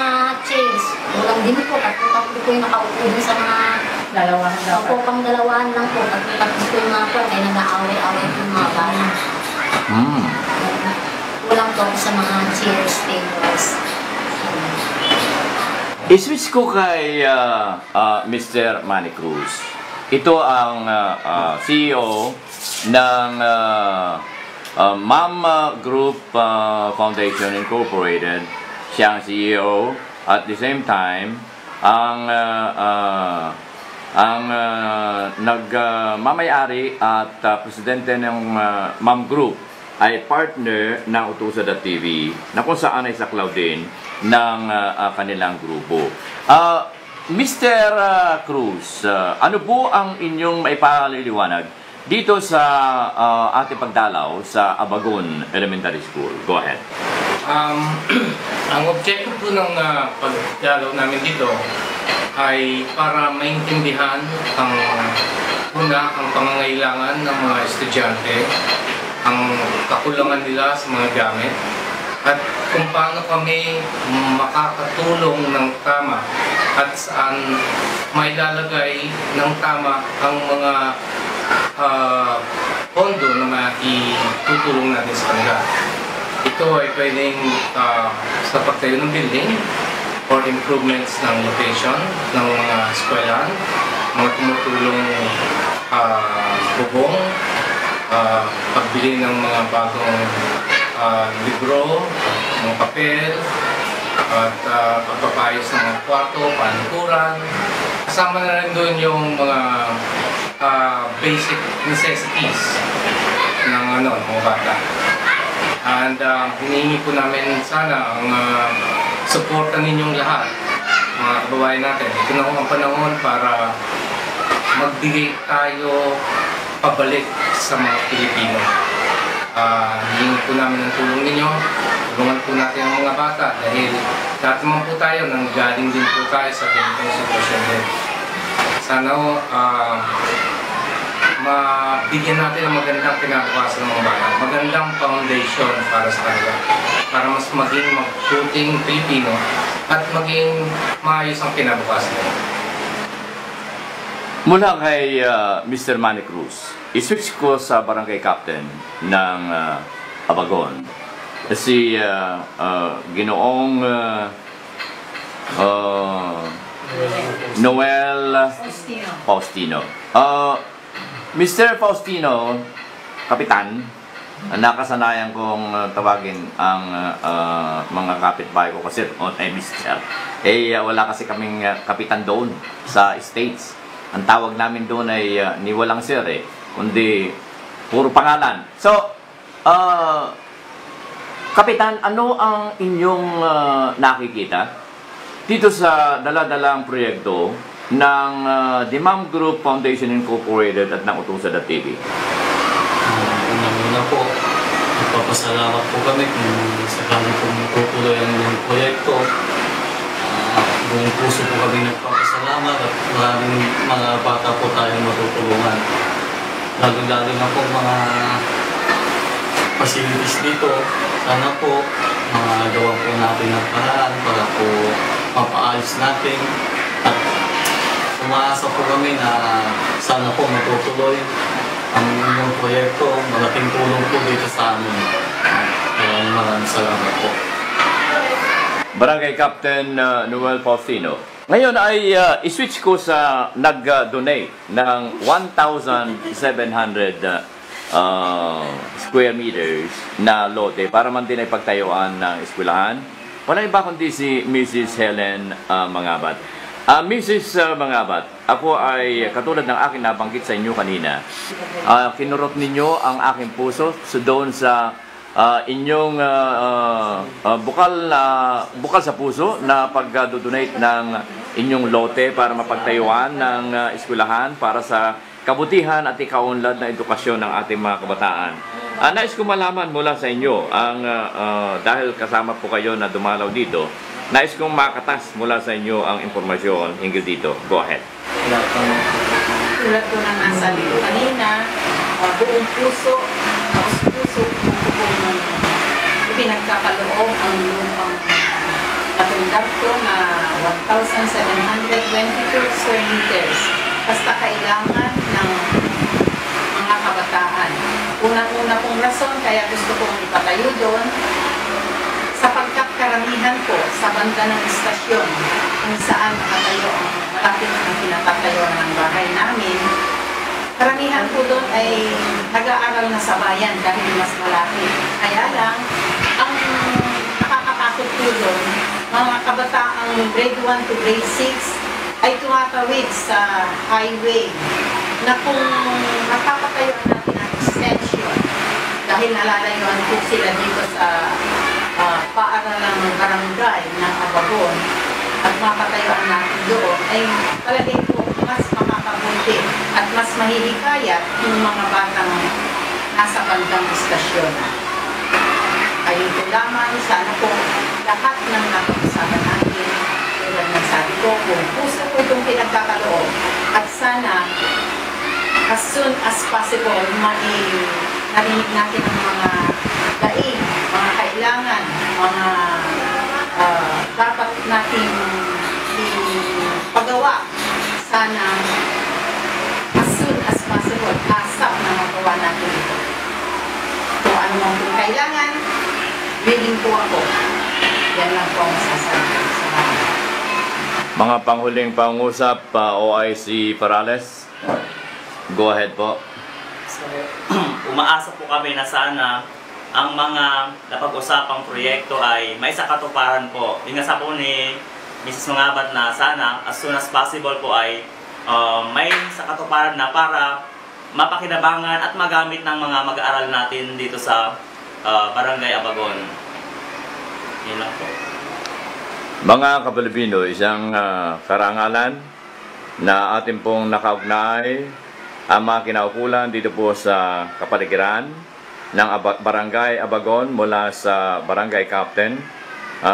chairs, kulang din po, tatlo po yung nakaupo din sa mga dalawang dapat. Opo, pang dalawaan lang po, tatlo po yung mga po, kaya nag-aaway-aaway po yung mga bala. Kulang po sa mga chairs, tables. I-switch ko kay Mr. Manny Cruz. Ito ang CEO ng Mama Group Foundation Incorporated. Siya ang CEO. At the same time, ang nagmamayari at presidente ng Mom Group ay partner ng Utusa.tv na kung saan ay saklaw din ng kanilang grupo. Mr. Cruz, ano po ang inyong maipaliliwanag dito sa ating pagdalaw sa Abagon Elementary School? Go ahead. Ang objective po ng pagdalaw namin dito ay para maintindihan ang pangangailangan ng mga estudyante, ang kakulangan nila sa mga gamit, at kung paano kami makakatulong ng tama at saan mailalagay ng tama ang mga pondo na maitutulong natin sa kanila. Ito ay pwedeng sa pagtayo ng building or improvements ng location ng mga eskwelahan, mga tumutulong bubong, pagbili ng mga bagong libro, mga papel, at pagpapayos ng mga kwarto, panikuran. Kasama na rin doon yung mga basic necessities ng mga bata. And hinihingi po namin sana ang suporta ninyong lahat, mga kababayan natin. Ito na ang panahon para magbigay tayo pabalik sa mga Pilipino. Hinihingi po namin ang tulong ninyo. Tulungan po natin ang mga bata dahil lahat naman po tayo, nanggaling din po tayo sa ganitong sitwasyon din. Sana mabigyan natin ng magandang kinabukasan ng mga bata, magandang foundation para sa kanila, para mas maging mabuting Pilipino at maging maayos ang kinabukasan nila. Mula kay Mr. Manny Cruz, i-switch ko sa barangay captain ng Abagon, si Ginoong Noel Faustino. Mr. Faustino, Kapitan, nakasanayan kong tawagin ang mga kapitbahay ko kasi ay Mr. Wala kasi kaming kapitan doon sa States. Ang tawag namin doon ay ni walang sir kundi puro pangalan. So, Kapitan, ano ang inyong nakikita dito sa dala-dalang proyekto ng The Mom Group Foundation Incorporated at ng Utusan.tv? Una po, nagpapasalamat po kami kung sakali po tutuloy ang inyong proyekto. Buong puso po kami nagpapasalamat at maraming mga bata po tayong matutulungan. Lalo-lalo na po mga facilities dito. Sana po magawa po natin ng paraan para po mapaayos natin. At umaasa po kami na sana po matutuloy ang inyong proyekto. Malaking tulong po dito sa amin. Maraming salamat po. Barangay Captain Noel Faustino. Ngayon ay i-switch ko sa nag-donate ng 1,700 square meters na lote para man din ay pagtayuan ng eskwelahan. Wala iba kundi si Mrs. Helen Mangabat. Mrs. Mangabat, ako ay katulad ng aking nabanggit sa inyo kanina. Kinurot ninyo ang aking puso doon sa inyong bukal sa puso na pag-donate ng inyong lote para mapagtayuan ng eskwelahan para sa kabutihan at ikaunlad na edukasyon ng ating mga kabataan. Nais ko malaman mula sa inyo, dahil kasama po kayo na dumalaw dito, nais kong makatas mula sa inyo ang impormasyon hinggil dito. Go ahead. Tulad ko na nasa dito kanina, buong puso, pinagkakaloob ang lupang natundag ko na 1,722 square meters. Basta kailangan ng mga kabataan. Unang-una kong rason, kaya gusto kong ipatayo doon, sapagkat karamihan po sa banda ng istasyon kung saan nakatayo ang malapit ng pinapatayuan ng bahay namin, karamihan po doon ay nag-aaral na sa bayan dahil mas malapit. Kaya lang, ang nakakatakot po doon, mga kabataang grade 1 to grade 6 ay tumatawid sa highway na kung mapapatayuan natin ang extension dahil nalalayuan po sila dito sa paaralan ng barangay ng Abagon at mapatayuan natin doon ay talagang po mas makakabuti at mas mahihikayat yung mga batang nasa bandang istasyon. Ayun po lamang, sana po lahat ng nakakasama natin, tulad ng sabi ko, kung puso po itong pinagkakaloob at sana as soon as possible narinig natin ang mga daig, mga kailangan, mga dapat nating ipagawa. Sana as soon as possible, asap na magawa natin ito. Kung ano mang kung kailangan, willing po ako. Yan lang po ang masasabi. Salamat. Mga panghuling pangusap, OIC Parales. Go ahead po. So, umaasa po kami na sana ang mga napag-usapang proyekto ay may sakatuparan po. Inasa po ni Mrs. Mangabat na sana as soon as possible po ay may sakatuparan na para mapakinabangan at magamit ng mga mag-aaral natin dito sa Barangay Abagon. Yun lang po. Mga Kapilipino, isang karangalan na ating pong nakaugnay ang mga kinaukulan dito po sa kapaligiran ng Barangay Abagon mula sa Barangay Captain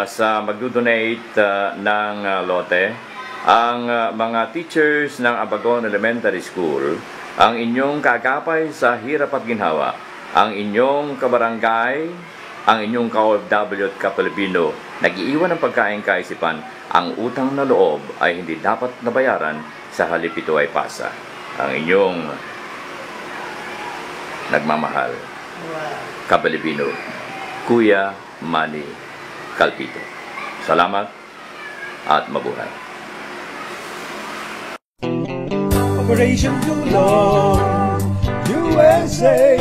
sa magdodonate ng lote. Ang mga teachers ng Abagon Elementary School, ang inyong kagapay sa hirap at ginhawa, ang inyong kabarangay, ang inyong ka-OFW at Kapilipino, nag-iiwan ng pagkain kaisipan, ang utang na loob ay hindi dapat nabayaran sa halip ito ay pasa. Ang inyong nagmamahal, Kapilipino, Kuya Manny Calpito. Salamat at mabuhay. Operation Tulong USA.